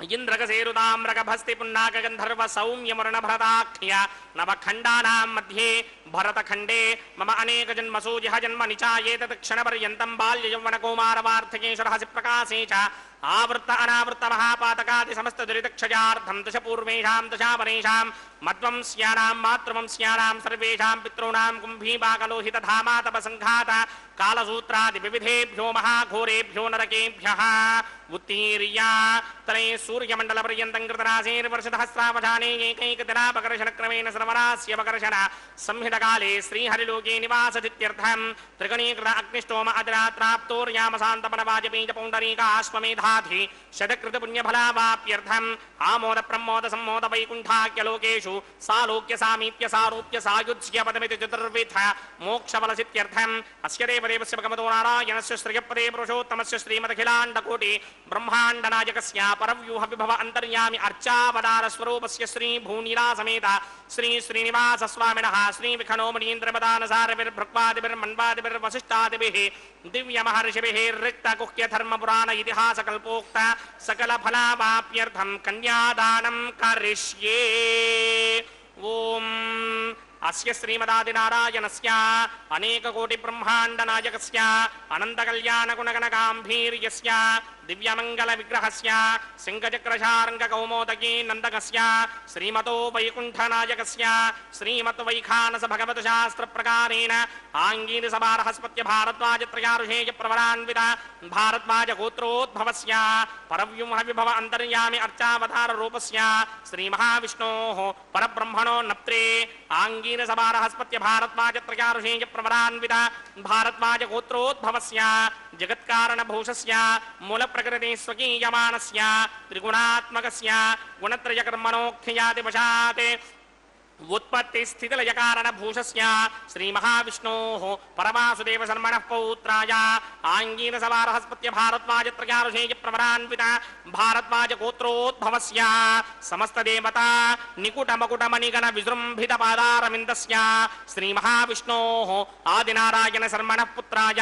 इंद्रकसेरुताम्रकभस्ति पुन्नाकगन्धर्व सौम्यमुरणभरताख्य नवखण्डानां मध्ये भरतखण्डे मम अनेकजन्मसु जिह जन्म निचायेतत् क्षणपर्यन्तं बाल्ययौवनकौमारवार्धकेशुरहसि प्रकाशे च आवृत्त अनावृत्त महापातकादि समस्त दुरितक्षयार्थं दश पूर्वेषां दशापरेषां मध्वंस्यानां मातृवंस्यानां सर्वेषां पितॄणां कुम्भीपाकलोहित धामातपसङ्घात कालसूत्रादि विविधेभ्यो महाघोरेभ्यो नरकेभ्यः उत्तीर्या तले सूर्यमण्डलपर्यन्तं कृतराशेर्वर्षसहस्रावधाने एकैकदिनापकर्षणक्रमेण सर्वरास्यपकर्षण संहितकाले श्रीहरिलोके निवासदित्यर्थं त्रिगणीकृत अग्निष्टोम अदिरात्राप्तोर्यामसान्तपनवाजपेजपौण्डरीकाश्वमेधाधि शतकृतपुण्यफलावाप्यर्थम् आमोद प्रमोद सम्मोद वैकुण्ठाख्यलोकेषु सालोक्य सामीप्य सारूप्य सायुज्य पदमिति चतुर्विध मोक्षफलसित्यर्थम् अस्य देवदेवस्य भगवतो नारायणस्य श्रियपदे पुरुषोत्तमस्य श्रीमदखिलाण्डकोटि ब्रह्माण्डनायकस्य परव्यूह विभव अन्तर्यामि अर्चावतारस्वरूपस्य श्रीभूनीलासमेत श्री श्रीनिवास स्वामिनः श्रीविखनो मुनीन्द्रपदानसारविर्भृक्वादिभिर्मन्वादिभिर्वसिष्ठादिभिः दिव्यमहर्षिभिः रिक्तगुह्यधर्मपुराण इतिहासकल्पोक्त सकलफलावाप्यर्थं कन्यादानं करिष्ये. ओम अस्य श्रीमदादिनारायणस्य अनेककोटिब्रह्माण्डनायकस्य अनन्तकल्याणगुणगणगाम्भीर्यस्य दिव्यमङ्गलविग्रहस्य सिंहचक्रशार्ङ्गकौमोदकी नन्दकस्य श्रीमतो वैकुण्ठनायकस्य श्रीमद्वैखानस भगवतशास्त्रप्रकारेण आङ्गीरसभारहस्पत्य भारद्वाजत्रयाऋषेयप्रवरान्वित भारद्वाजगोत्रोद्भवस्य परव्यूहविभव अन्तर्यामि अर्चावताररूपस्य श्रीमहाविष्णोः परब्रह्मणो नप्त्रे आङ्गीरसभारहस्पत्य भारद्वाजत्रयाऋषेयप्रवरान्वित भारद्वाजगोत्रोद्भवस्य जगत्कारणभूषस्य मूलप्रकृते स्वकीयमानस्य त्रिगुणात्मकस्य गुणत्रयकर्मणोऽख्यातिवशात् उत्पत्ति स्थिति लय कारण भूषस्य श्री महाविष्णोः परमासुदेव शर्मणः पौत्राय आंगीर सवारहस्पत्य भारद्वाज त्रयारुषेय प्रवरान्विता भारद्वाज गोत्रोद्भवस्य समस्त देवता निकुट मकुट मणिगण विजृंभित पादारविन्दस्य श्री महाविष्णोः आदिनारायण शर्मणः पुत्राय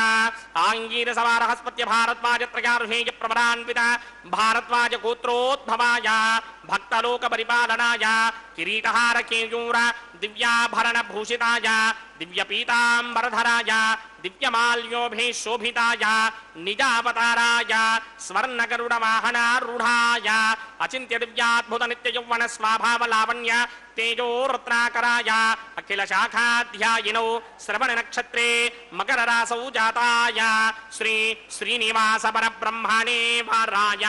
आंगीर सवारहस्पत्य भारद्वाज त्रयारुषेय प्रवरान्विता भारद्वाज गोत्रोद्भवाय भक्तलोक परिपालनाय किरीटहार केयूर दिव्याभरण भूषिताय दिव्य पीतांबरधराय दिव्यमाल्योभिशोभिताय निजावताराय स्वर्ण गरुड़ वाहनारूढ़ाय अचिंत्य दिव्याद्भुत नित्य यौवन स्वाभाव लावण्य तेजो रत्नाकराय अखिल शाखाध्यायिनो श्रवण नक्षत्रे मकर रासौ जाताय श्री श्रीनिवास परब्रह्मणे वाराय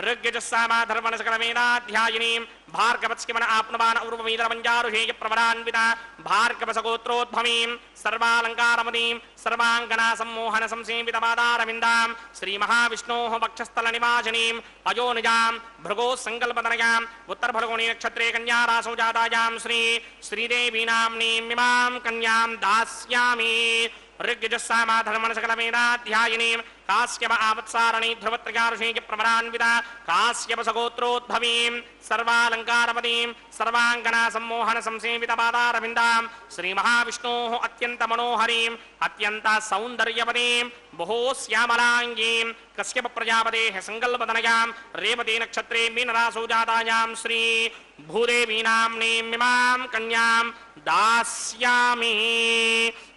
ऋग्यजुस्सामाधर्वण सकलवेदाध्यायिनीं भार्गवत्स्किमन आप्नुवान उर्वमीदरमञ्जारुषेय प्रवरान्विता भार्गवसगोत्रोद्भवीं सर्वालङ्कारमतीं सर्वाङ्गना सम्मोहन संसेवितपादारविन्दां श्रीमहाविष्णोः वक्षस्थलनिवासिनीम् अयोनिजां भृगोः सङ्कल्पतनयाम् उत्तरभृगुणी नक्षत्रे कन्यारासौ जातायां श्री श्रीदेवीनाम्नीमिमां कन्यां दास्यामि ऋग्यजुस्सामाधर्वण सकलवेदाध्यायिनीं काश्यप आवत्सारणी ध्रुवत्रयारुषेय प्रवरान्विता काश्यप सगोत्रोद्भवीं सर्वालङ्कारमतीं सर्वाङ्गना सम्मोहन संसेवितपादारविन्दां श्रीमहाविष्णोः अत्यन्त मनोहरीं अत्यन्त सौन्दर्यवतीं बहु श्यामलाङ्गीं कश्यप प्रजापतेः सङ्कल्पतनयां रेवती नक्षत्रे मीनरासौ जातायां श्री भूदेवीनाम्नीमिमां कन्यां दास्यामि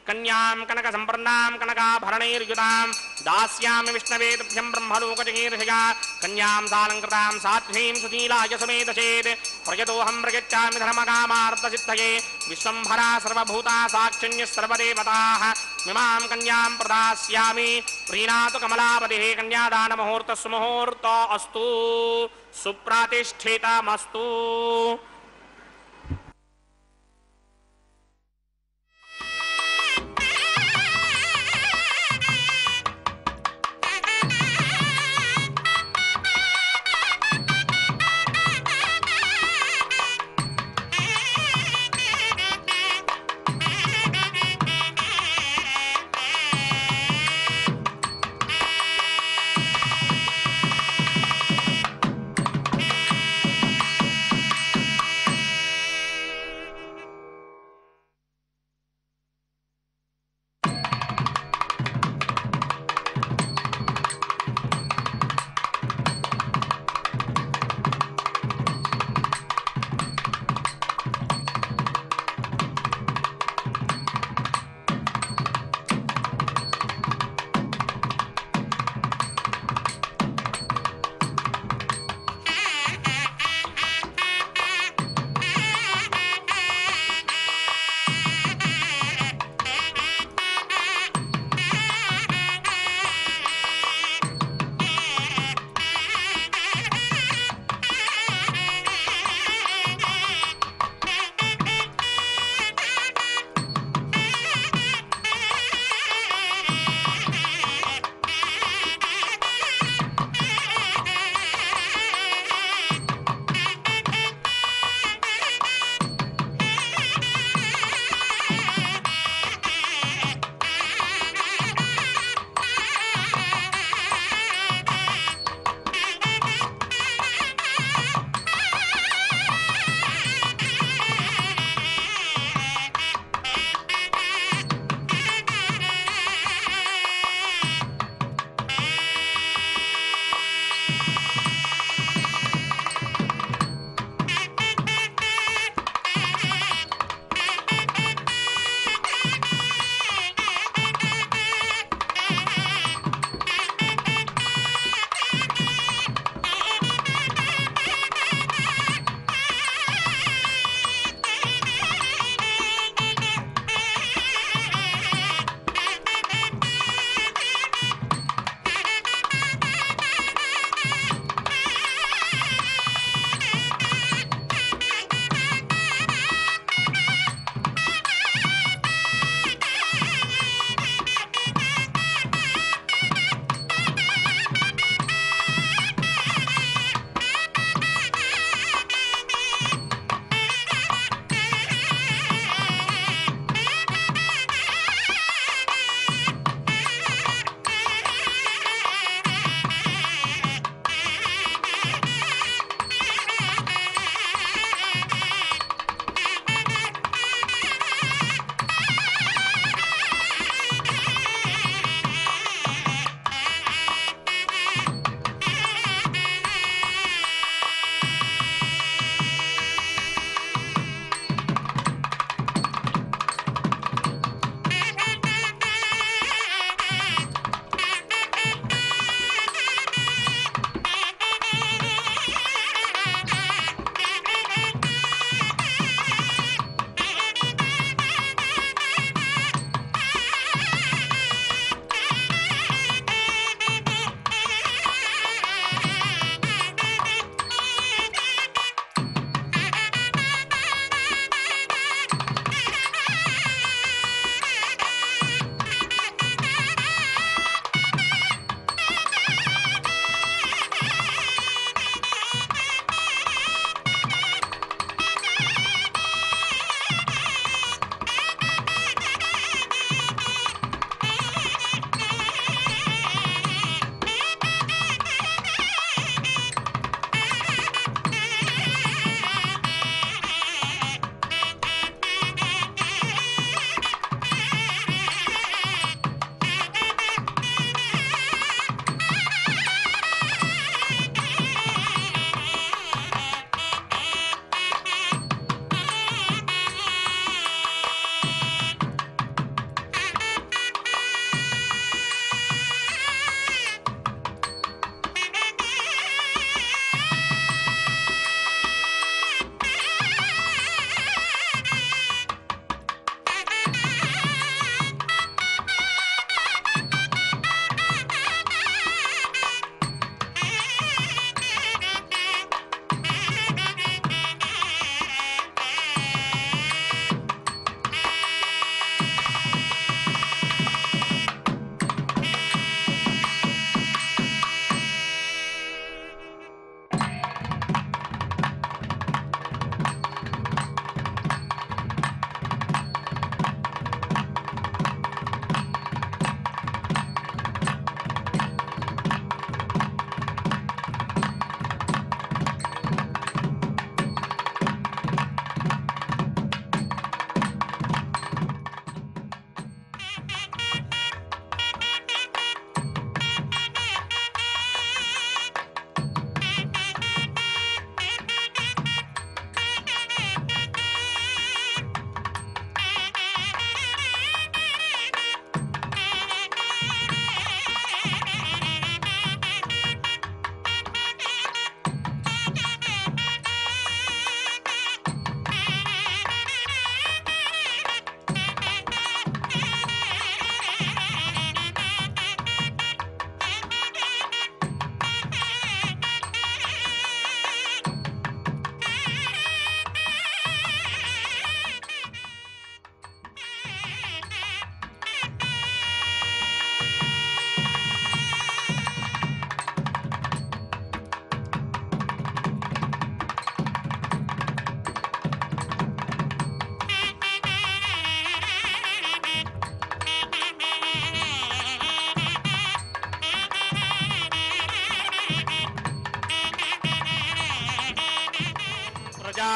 कन्यां कनक संप्रन्नां कनकाभरणैर्युतां दास्यामि विष्णवे तुभ्यं ब्रह्मलोकजगीर्षया कन्यां सालङ्कृतां साध्वीं सुशीलाय समेतचेत् प्रयतोऽहं प्रयच्छामि धर्मकामार्थसिद्धये विश्वम्भरा सर्वभूता साक्षिण्यः सर्वदेवताः इमां कन्यां प्रदास्यामि प्रीणातु कमलापतिः कन्यादानमुहूर्तः सुमुहूर्तो अस्तु सुप्रतिष्ठितमस्तु।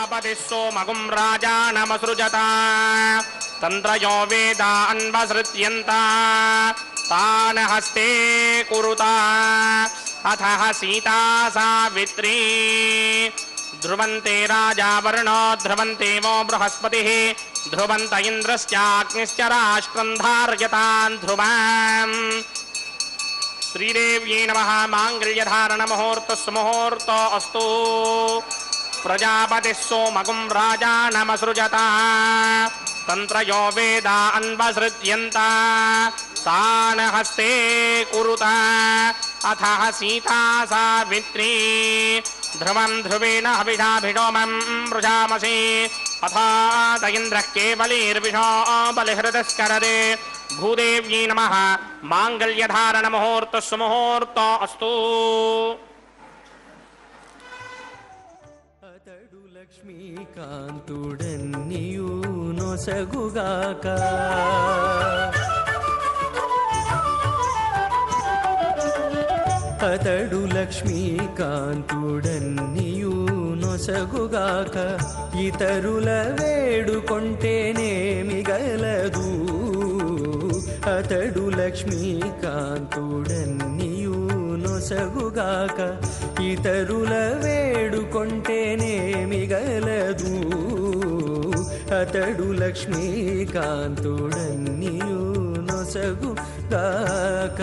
प्रजापतिः सोमगुं राजानमसृजत तन्त्रयो वेदान्वसृत्यन्त तान् हस्ते कुरुता अथः सीता सावित्री ध्रुवन्ते राजा वरुणो ध्रुवन्ते वो बृहस्पतिः ध्रुवन्त इन्द्रश्चाग्निश्च राष्ट्रं धारयतान् ध्रुवम् श्रीदेव्यै नमः माङ्गल्यधारणमुहूर्तः सुमुहूर्तो अस्तु प्रजापतिः सोमगुं राजानमसृजत तन्त्रयो वेदान्वसृत्यन्त तान् हस्ते कुरुत अथः सीता सावित्री ध्रुवं ध्रुवेण हविषाभिषोमं वृषामसि अथात इन्द्रः केवलीर्विषो बलिहृदस्करदे भूदेव्यै नमः माङ्गल्यधारणमुहूर्तः सुमुहूर्तो अस्तु అతడు లక్ష్మీకాంతుడన్నియు నొసగుగాక అతడు లక్ష్మీకాంతుడన్నియు నొసగుగాక ఇతరుల వేడుకొంటేనేమి గలదు అతడు లక్ష్మీకాంతుడన్నియు నొసగుగాక ఇతరుల వేడుకొంటేనేమి గలదు అతడు లక్ష్మీకాంతుడన్నియు నొసగుగాక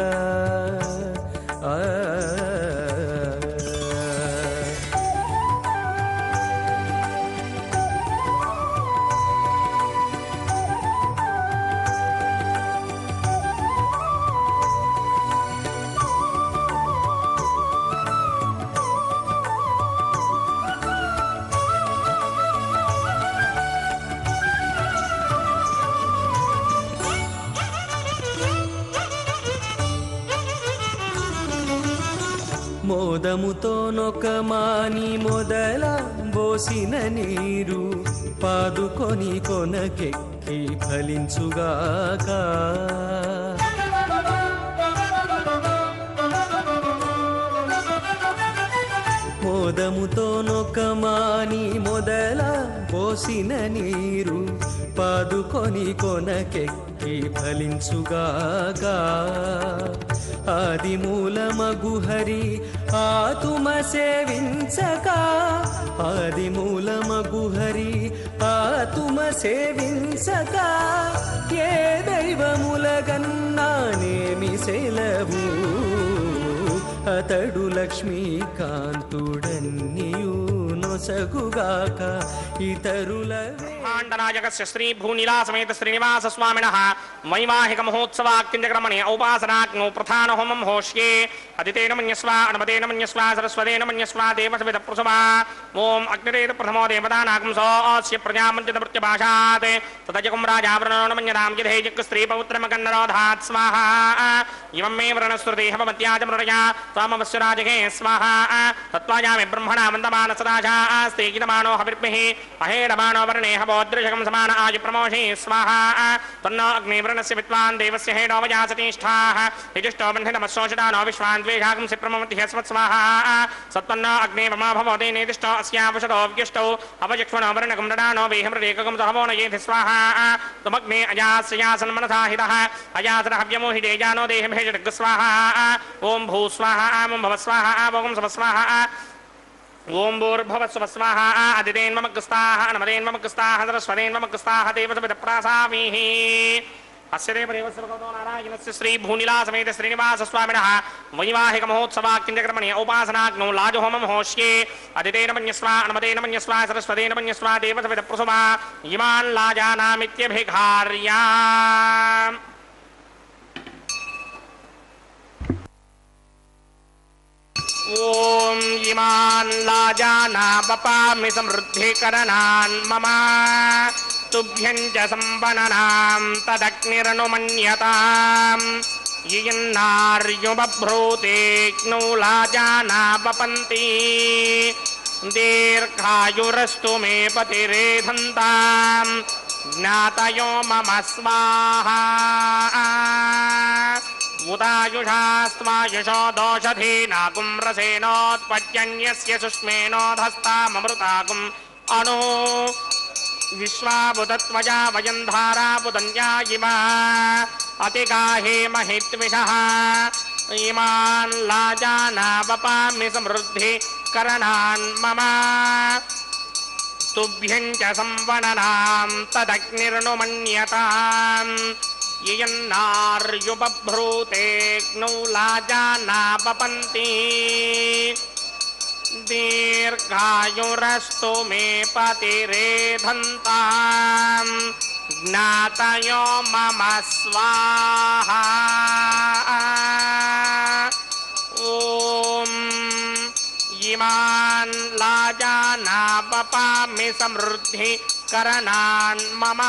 మోదముతో నొకమాని మొదల బోసిన నీరు పాదుకొని కొనకెక్కి ఫలించుగాక మోదముతో నొకమాని మొదల పోసిన నీరు పాదుకొని కొనకెక్కి ఫలించుగాక ఆది మూలమగు హరి ఆతుమ సేవించక ఆది మూలమగు హరి ఆతుమ సేవించక ఏ దైవములగన్నానేమి సెలవు అతడు లక్ష్మీకాంతుడన్నియు నొసగుగాక ఇతరుల ब्रह्माण्डनायकस्य श्री भूनीला समेत श्रीनिवास स्वामिनः वैवाहिक महोत्सवाक्यक्रमणे औपासनाग्नौ प्रधान होमं होष्ये अदितेन मन्यस्वा अनुमतेन मन्यस्वा सरस्वतेन मन्यस्वा देवसविद प्रसवा ओम अग्निरेत प्रथमो देवतानागं सोऽस्य प्रजामञ्चितमृत्यभाषात् तदजकुं राजावरणो मन्यतां यथेजक स्त्री पौत्रमकन्नरोधात् स्वाहा इमं मे वरणस्रुतेः भवत्याज मृडया त्वामवस्य राजके स्वाहा तत्त्वायामि ब्रह्मणा वन्दमान सदाशा आस्ते गीतमानो हविर्भिः अहेडमानो वर्णे हवोदृशकं समान आयु प्रमोषे स्वाहा तन्नो अग्निवर्णस्य विद्वान् देवस्य हेडो वयासतिष्ठाः यजुष्टो बन्धितमस्सोषितानो विश्वान् द्वेषागं सि प्रममतिः स्वाहा सत्पन्नो अग्निवमा भवते नेदिष्टो अस्यावशतो व्यष्टौ अवजक्ष्मणो वर्णकं नडानो वेहमृदेकं सहवो नयेति स्वाहा त्वमग्ने अयास्यासन्मनसा हितः अयासनहव्यमोहिते जानो देहभेजडग् स्वाहा ॐ भू स्वाहा ॐ भव स्वाहा ॐ सव स्वाहा ओम भूर्भुवस्सुवः स्वाहा आदितेन्ममग्रस्ताः नमदेन्ममग्रस्ताः सरस्वतेन्ममग्रस्ताः देवसविदप्रासामीः अस्य देवदेवस्य भगवतो नारायणस्य श्री भूनीला समेत श्रीनिवास स्वामिनः वैवाहिक महोत्सवाक्यक्रमणे औपासनाग्नौ लाजहोमं होष्ये अदितेन मन्यस्वा अनुमतेन मन्यस्वा सरस्वतेन मन्यस्वा देवसविदप्रसुमा इमान् लाजानामित्यभिघार्या ओम इमान् लाजाना पपामि समृद्धिकरणान् मम तुभ्यं च संवननां तदग्निरनुमन्यताम् यन्नार्युबभ्रूतेऽग्नौ लाजाना वपन्ति दीर्घायुरस्तु मे पतिरेधन्ताम् ज्ञातयो मम स्वाहा उदायुषास्त्वायुषो दोषधीनागुं रसेनोत्पद्यन्यस्य सुष्मेनोधस्ताममृतागुं अणु विश्वाबुधत्वजा वयन्धाराबुधन्या इमा अतिगाहे महित्विषः इमान् लाजानावपामि समृद्धि करणान् मम तुभ्यं च संवननां तदग्निर्नुमन्यताम् ययन्नार्युपभ्रूतेऽग्नौ लाजानावपन्ति दीर्घायुरस्तु मे पतिरेधन्ताम् ज्ञातयो मम स्वाहा ॐ इमान् लाजानावपामि समृद्धि करणान् मम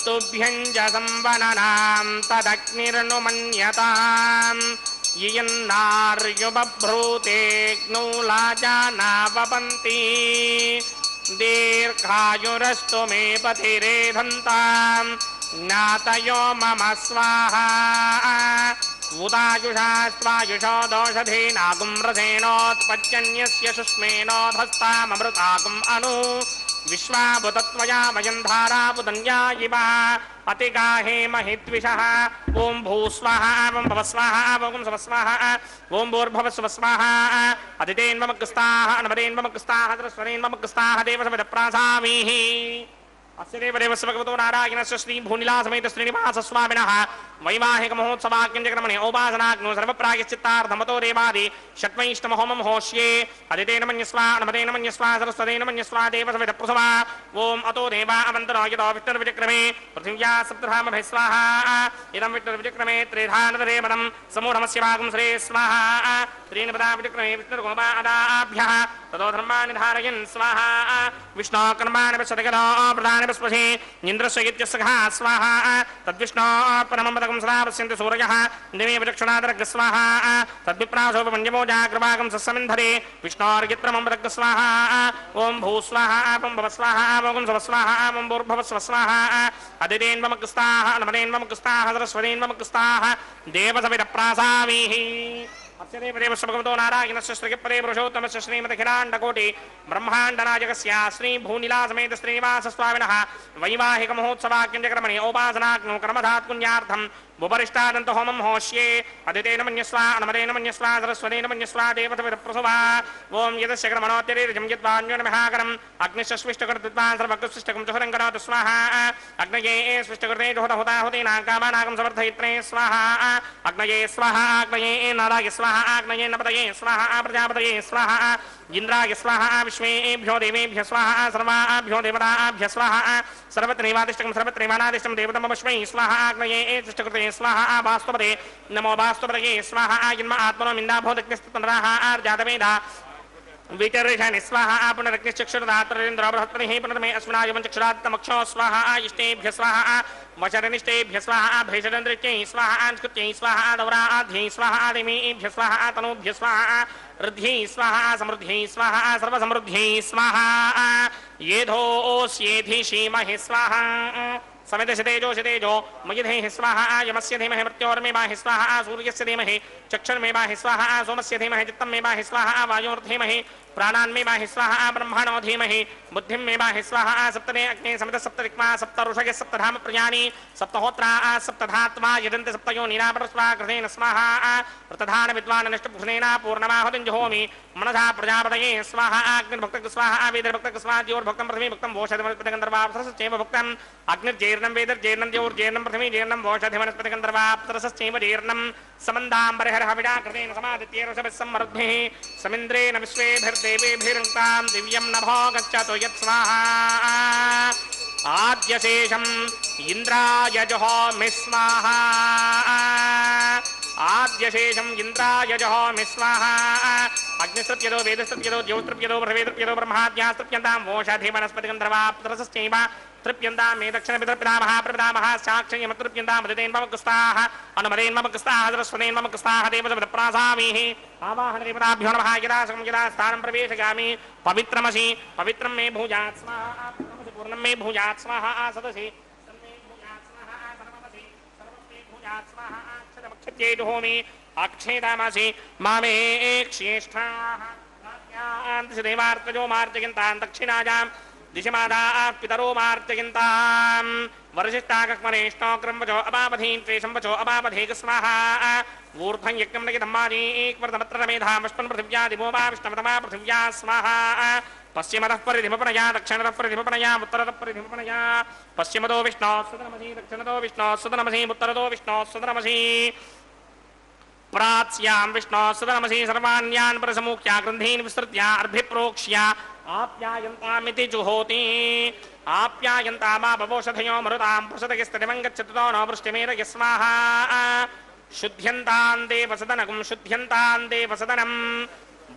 तुभ्यं च संवननां तदग्निर्नुमन्यताम् ययन्नार्युपभ्रूतेऽग्नौ लाजानावपन्ति दीर्घायुरस्तु मे पतिरेधन्ताम् ज्ञातयो मम स्वाहा उदायुषा स्वायुषो दोषधेनागुं रसेनोत्पद्यन्यस्य शुष्मेनोधस्ताममृतागुम् अनु विश्वाभुतत्वया वयन्धाराबुधन्या इव अतिगाहे महित्विषः ॐ भूस्वाहा ॐ भवस्वाहा ॐ स्वस्वाहा ॐ भूर्भवस्वस्वाहा अदितेन्वमग्रस्ताः अनमदेन्वमग्रस्ताः सरस्वरेन्वमग्रस्ताः देवसविदप्रासामीः अस्य देवदेवस्य भगवतो नारायणस्य श्री भूनिलासमेत श्रीनिवासस्वामिनः वैवाहिक महोत्सवाक्यञ्जक्रमणे औपासनाग्नो सर्वप्रायश्चित्तार्थमतो देवादि षट्वैष्णवहोमं होष्ये अदितेन मन्यस्वा अनमदेन मन्यस्वा सरस्वतेन मन्यस्वा देवसविदप्रसवा ॐ अतो देवा अवन्तरो यतो विष्णुर्विचक्रमे पृथिव्या सप्तधामभिः स्वाहा इदं विष्णुर्विचक्रमे त्रिधानतरेपदं समूढमस्य भागं श्रे स्वाहा त्रीणपदा विचक्रमे विष्णुर्गोपादाभ्यः ततो धर्माणि धारयन् स्वाहा विष्णो कर्माणि पश्यतगतो प्रधान स्पशे इन्द्रस्य इत्यस्य स्वाहा तद्विष्णो परमपदकं सदा पश्यन्ति सूरयः दिवे विचक्षणादरग् स्वाहा तद्विप्रासोपमञ्जमो जाग्रभागं सस्समिन्धरे विष्णोर्यत्रमं स्वाहा ॐ भूस्वाहा ॐ भवस्वाहा ॐ स्वस्वाहा ॐ भूर्भवस्वस्वाहा अदितेन्वमग्रस्ताः नमदेन्वमग्रस्ताः सरस्वतीन्वमग्रस्ताः देवसविदप्रासामीः अस्य देवदेवस्य भगवतो नारायणस्य श्रीपदे पुरुषोत्तमस्य श्रीमदखिलाण्डकोटि ब्रह्माण्डनायकस्य श्री भूनिलासमेत श्रीनिवासस्वामिनः वैवाहिक महोत्सवाक्यञ्जक्रमणे औपासनाग्नो कर्मधात् पुण्यार्थं बुपरिष्टादन्त होमं होष्ये अदितेन मन्यस्वा अनमदेन मन्यस्वा सरस्वतेन मन्यस्वा देवसविदप्रसवा ॐ यदस्य कर्मणोत्यरीर्जं यद्वान्योन्महाकरम् अग्निश्चस्विष्टकृत्वान् सर्वकृष्टकं चहुरं करोतु स्वाहा अग्नये स्विष्टकृते जुहोतहुताहुतीनां कामानागं समर्थयित्रे स्वाहा अग्नये स्वाहा अग्नये नाराय स्वाहा अग्नये नपतये स्वाहा प्रजापतये स्वाहा इंद्राय स्वाहा विश्वेभ्यो देवेभ्य स्वाहा सर्वाभ्यो देवताभ्य स्वाहा सर्वत्रैवादिष्टकं सर्वत्रैवानादिष्टं देवतमवश्मै स्वाहा अग्नये तिष्ठकृते स्वाहा वास्तवपदे नमो वास्तवपदये स्वाहा जन्म आत्मनो मिन्दाभोदग्निस्तनराः आर्जातवेदा विचर्षणि स्वाहा पुनरग्निश्चक्षुरदात्रेन्द्र बृहत्पतिः पुनर्मे अस्मिनायवं चक्षुरात्तमक्षो स्वाहा इष्टेभ्य स्वाहा वचरनिष्ठेभ्य स्वाहा भैषदन्द्रित्यै स्वाहा अंस्कृत्यै स्वाहा दौराध्यै स्वाहा दिमेभ्य स्वाहा तनूभ्य स्वाहा ऋद्ध्यै स्वाहा समृद्ध्यै स्वाहा सर्वसमृद्ध्यै स्वाहा येधोऽस्येधिषीमहि स्वाहा समिधशतेजो शतेजो मयिधेहि स्वाहा यमस्य धीमहि मृत्योर्मेवाहि स्वाहा सूर्यस्य धीमहि चक्षुर्मेवाहि स्वाहा सोमस्य धीमहि चित्तमेवाहि स्वाहा वायोर्धीमहि प्राणान्मेवाहि स्वाहा ब्रह्मणो धीमहि बुद्धिमेवाहि स्वाहा सप्तमे अग्ने समित सप्तदिक्मा सप्तऋषय सप्तधाम प्रयाणि सप्तहोत्रा सप्तधात्मा यजन्ति सप्तयो नीरापरस्वा कृतेन स्वाहा प्रतधान विद्वान् निष्ठपुष्णेन पूर्णमाहुतिं जुहोमि मनसा प्रजापतये स्वाहा अग्निर्भक्तक स्वाहा वेदर्भक्तक स्वाहा ज्योर्भक्तं प्रथमे भक्तं वोषधिवनस्पतिगन्धर्वाप्सरश्चैव भक्तं अग्निर्जेर्णं वेदर्जेर्णं ज्योर्जेर्णं प्रथमे जेर्णं वोषधिवनस्पतिगन्धर्वाप्सरश्चैव जेर्णं समन्दाम्बरहरहविडा कृतेन समादित्येरसभिस्सम्मरुद्भिः समिन्द्रेण विश्वेभिर्देवेभिरुक्तां दिव्यं नभो गच्छतु यत्स्वाहा आद्यशेषम् इन्द्राय जुहोमि स्वाहा आद्यशेषम् इन्द्राय जुहोमि स्वाहा अग्निस्तृप्यतो वेदस्तृप्यतो ज्योस्तृप्यतो पृथिवीतृप्यतो ब्रह्माद्यास्तृप्यन्तां वोषधिवनस्पतिगन्धर्वाप्सरश्चैव तृप्यन्तां मे दक्षिणपितृपितामहः प्रपितामहः साक्षयमतृप्यन्तां मदितेन्वमग्रस्ताः अनुमदेन्वमग्रस्ताः सरस्वतेन्वमग्रस्ताः देवसविदप्रासामीः आवाहनदेवताभ्यो नमः यदा सकं यदा स्थानं प्रवेशयामि पवित्रमसि पवित्रं मे भूयात् स्वाहा पूर्णं मे भूयात् स्वाहा सदसि सर्वे भूयात् स्वाहा सर्वमसि सर्वस्मे भूयात् स्वाहा अक्षतमक्षत्ये जुहोमि अक्षेतामसि मामे क्षेष्ठाः దేవార్తజో మార్చకింతాం దక్షిణాయాం దిశమాదా పితరో మార్చకింతాం వరసిష్టాకమనేష్ణోక్రంవచో అపాపధీం త్వేషంవచో అపాపధేక స్వాహ ఊర్ధ్వం యజ్ఞం నగితమ్మాదీక్వర్ధమత్రమేధామష్పన్ పృథివ్యాదిమో వా విష్ణవతమా పృథివ్యా స్వాహ పశ్చిమతః పరిధిమపనయా దక్షిణతః పరిధిమపనయా ఉత్తరతః పరిధిమపనయా పశ్చిమతో విష్ణో సుతనమసి దక్షిణతో విష్ణో సుతనమసి ఉత్తరతో విష్ణో సుతనమసి प्राच्यां विष्णो सदनमसि सर्वाण्यान् परसमुख्या ग्रन्थीन् विस्तृत्य अर्भिप्रोक्ष्य आप्यायन्तामिति जुहोति आप्यायन्तामा बवोषधयो मरुतां प्रसदगिस्तदिवं गच्छतो नो वृष्टिमेर यस्माहा शुद्ध्यन्तां देवसदनकं शुद्ध्यन्तां देवसदनं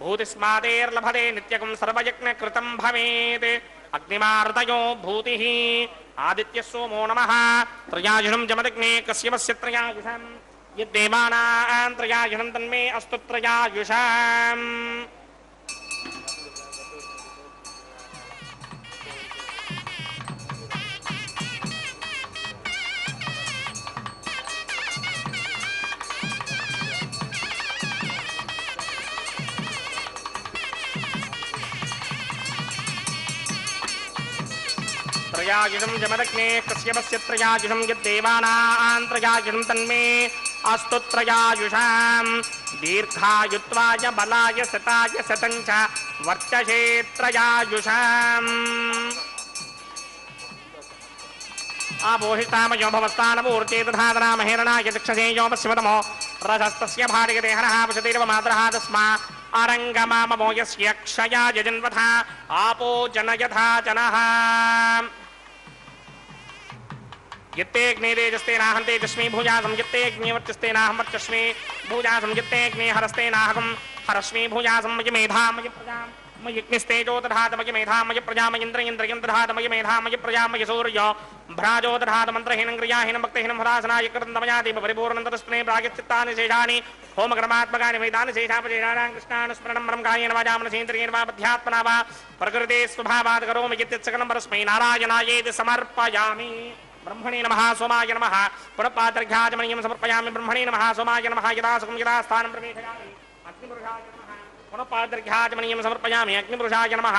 भूतिस्मादेर्लभते नित्यकं सर्वयज्ञकृतं भवेत् अग्निमार्तयो भूतिः आदित्यः सोमो नमः त्रयायुषं जमदग्ने कस्यवस्य त्रयायुषम् यद्देवानां त्रयायुषं तन्मे अस्तु त्रयायुषाम् त्रयायुषं जमदग्ने कस्यवस्य त्रयायुषं यद्देवानां त्रयायुषं तन्मे अस्तु त्रयायुषाम् दीर्घायुत्वाय बलाय सताय सतञ्च वर्चसे त्रयायुषाम् आपोहितामयो भवस्तानपूर्चे तथातनामहेरणाय दक्षसे यो पश्चिमतमो रजस्तस्य भार्यते हरः पशतिर्वमातरः तस्मा अरङ्गमाममो यस्य क्षयाय जन्वथा आपो जनयथा जनः यत्तेऽग्निरेजस्तेनाहं तेजस्मि भुजासं यत्तेऽग्निवर्चस्तेनाहं वर्चस्मि भुजासं यत्तेऽग्नि हरस्तेनाहं हरस्मि भुजासं मयि मेधा मयि प्रजां मयि अग्निस्तेजो दधात मयि मेधा मयि प्रजा मयीन्द्रियं दधात मयि मेधा मयि प्रजा मयि सूर्यो भ्राजो दधात मन्त्रहीनं क्रियाहीनं भक्तिहीनं हरासनाय कृतन्तमयादीप परिपूर्णं ततस्मै प्रागचित्तानि शेषानि होमकर्मात्मकानि वेदानि शेषापशेषाणां कृष्णानुस्मरणं परं कायेन वाचा मनसेन्द्रियेण वा बुद्ध्यात्मना वा प्रकृते स्वभावात् करोमि यत्सकलं परस्मै नारायणायेति समर्पयामि ब्रह्मणे नमः सोमाय नमः पुनपादर्घ्याचमनीयं समर्पयामि ब्रह्मणे नमः सोमाय नमः यदा सुखं यदा स्थानं प्रवेशयामि अग्निपुरुषाय नमः पुनपादर्घ्याचमनीयं समर्पयामि अग्निपुरुषाय नमः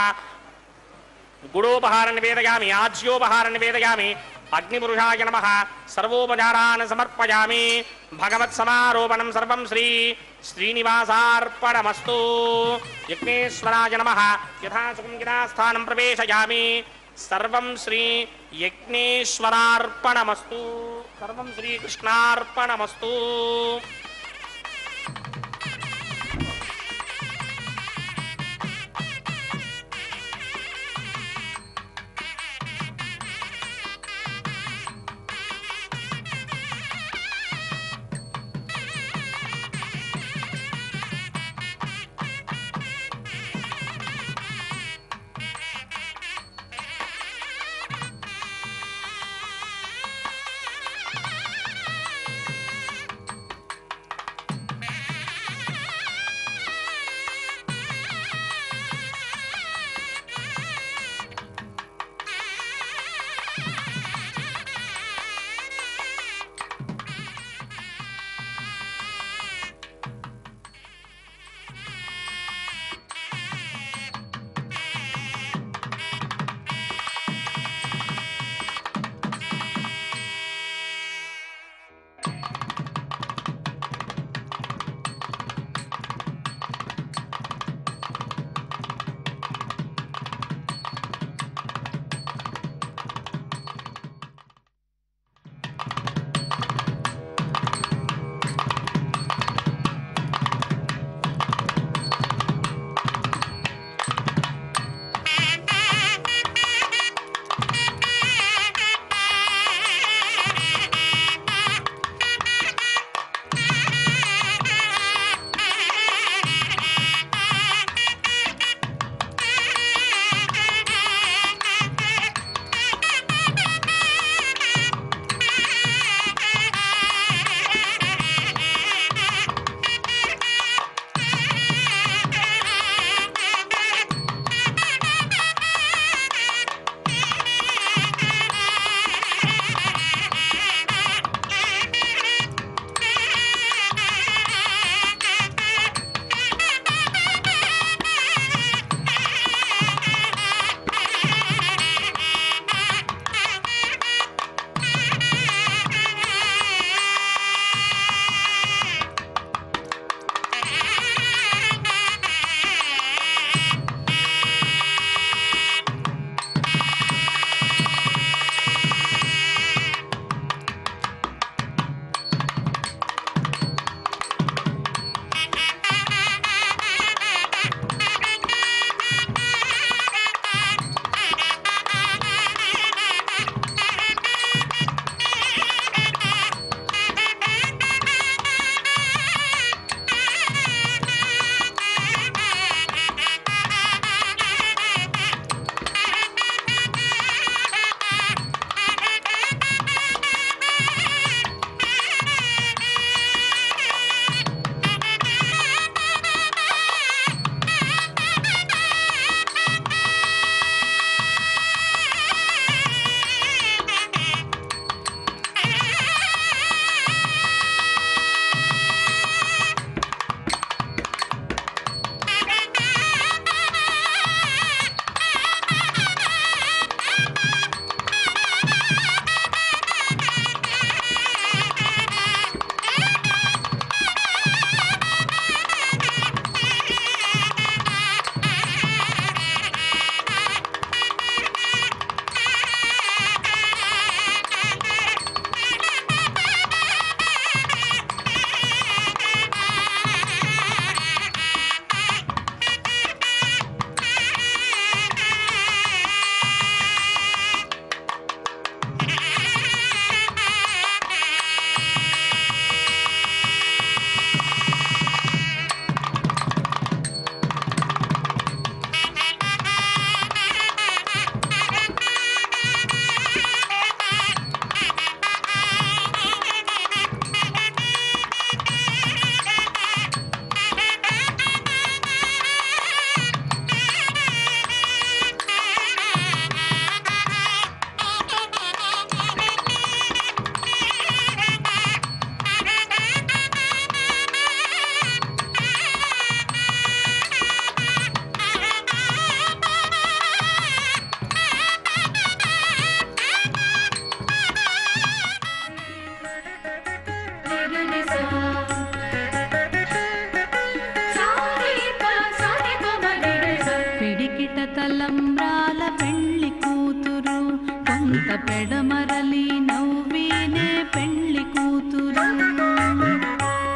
गुडोपहारं निवेदयामि आज्योपहारं निवेदयामि अग्निपुरुषाय नमः सर्वोपचारान् समर्पयामि भगवत्समारोपणं सर्वं श्रीनिवासार्पणमस्तु यज्ञेश्वराय नमः यथा सुखं यदा स्थानं प्रवेशयामि सर्वं श्री यज्ञेश्वरार्पणमस्तु सर्वं श्री कृष्णार्पणमस्तु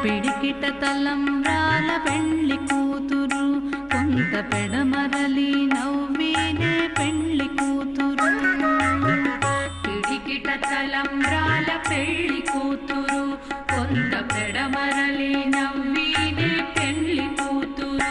పిడికిట తలంబ్రాల పెళ్లి కూతురు కొంత పెడమరలి నవ్వీనే పెళ్లి కూతురు పిడికిట తలంబ్రాల పెళ్లి కూతురు కొంత పెడమరలి నవ్వీనే పెళ్లి కూతురు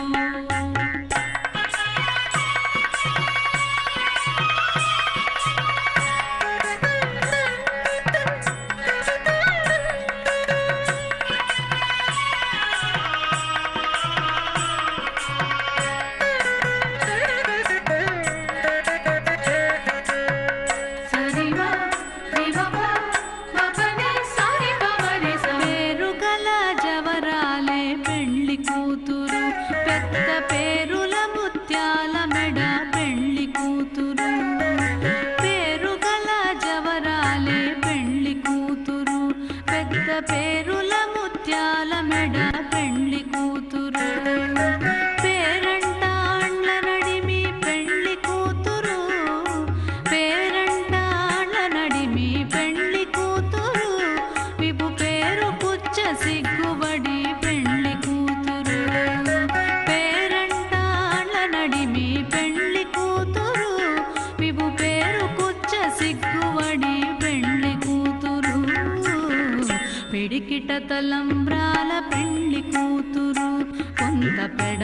పేరుల ముత్యాల మెడ పెళ్లి కూతురు పేరంటాళ్ళ నడిమి పెళ్లి కూతురు పేరంటాళ్ళ నడిమి పెళ్లి కూతురు విపు పేరు పుచ్చ సిగ్గుబడి పెళ్లి కూతురు పేరంటాళ్ళ నడిమి పెళ్లి కూతురు విపు పేరు పుచ్చ సిగ్గుబడి పెళ్లి కూతురు పిడికిట తలంబ్రాల పెళ్లి కూతురు కొంత పెడ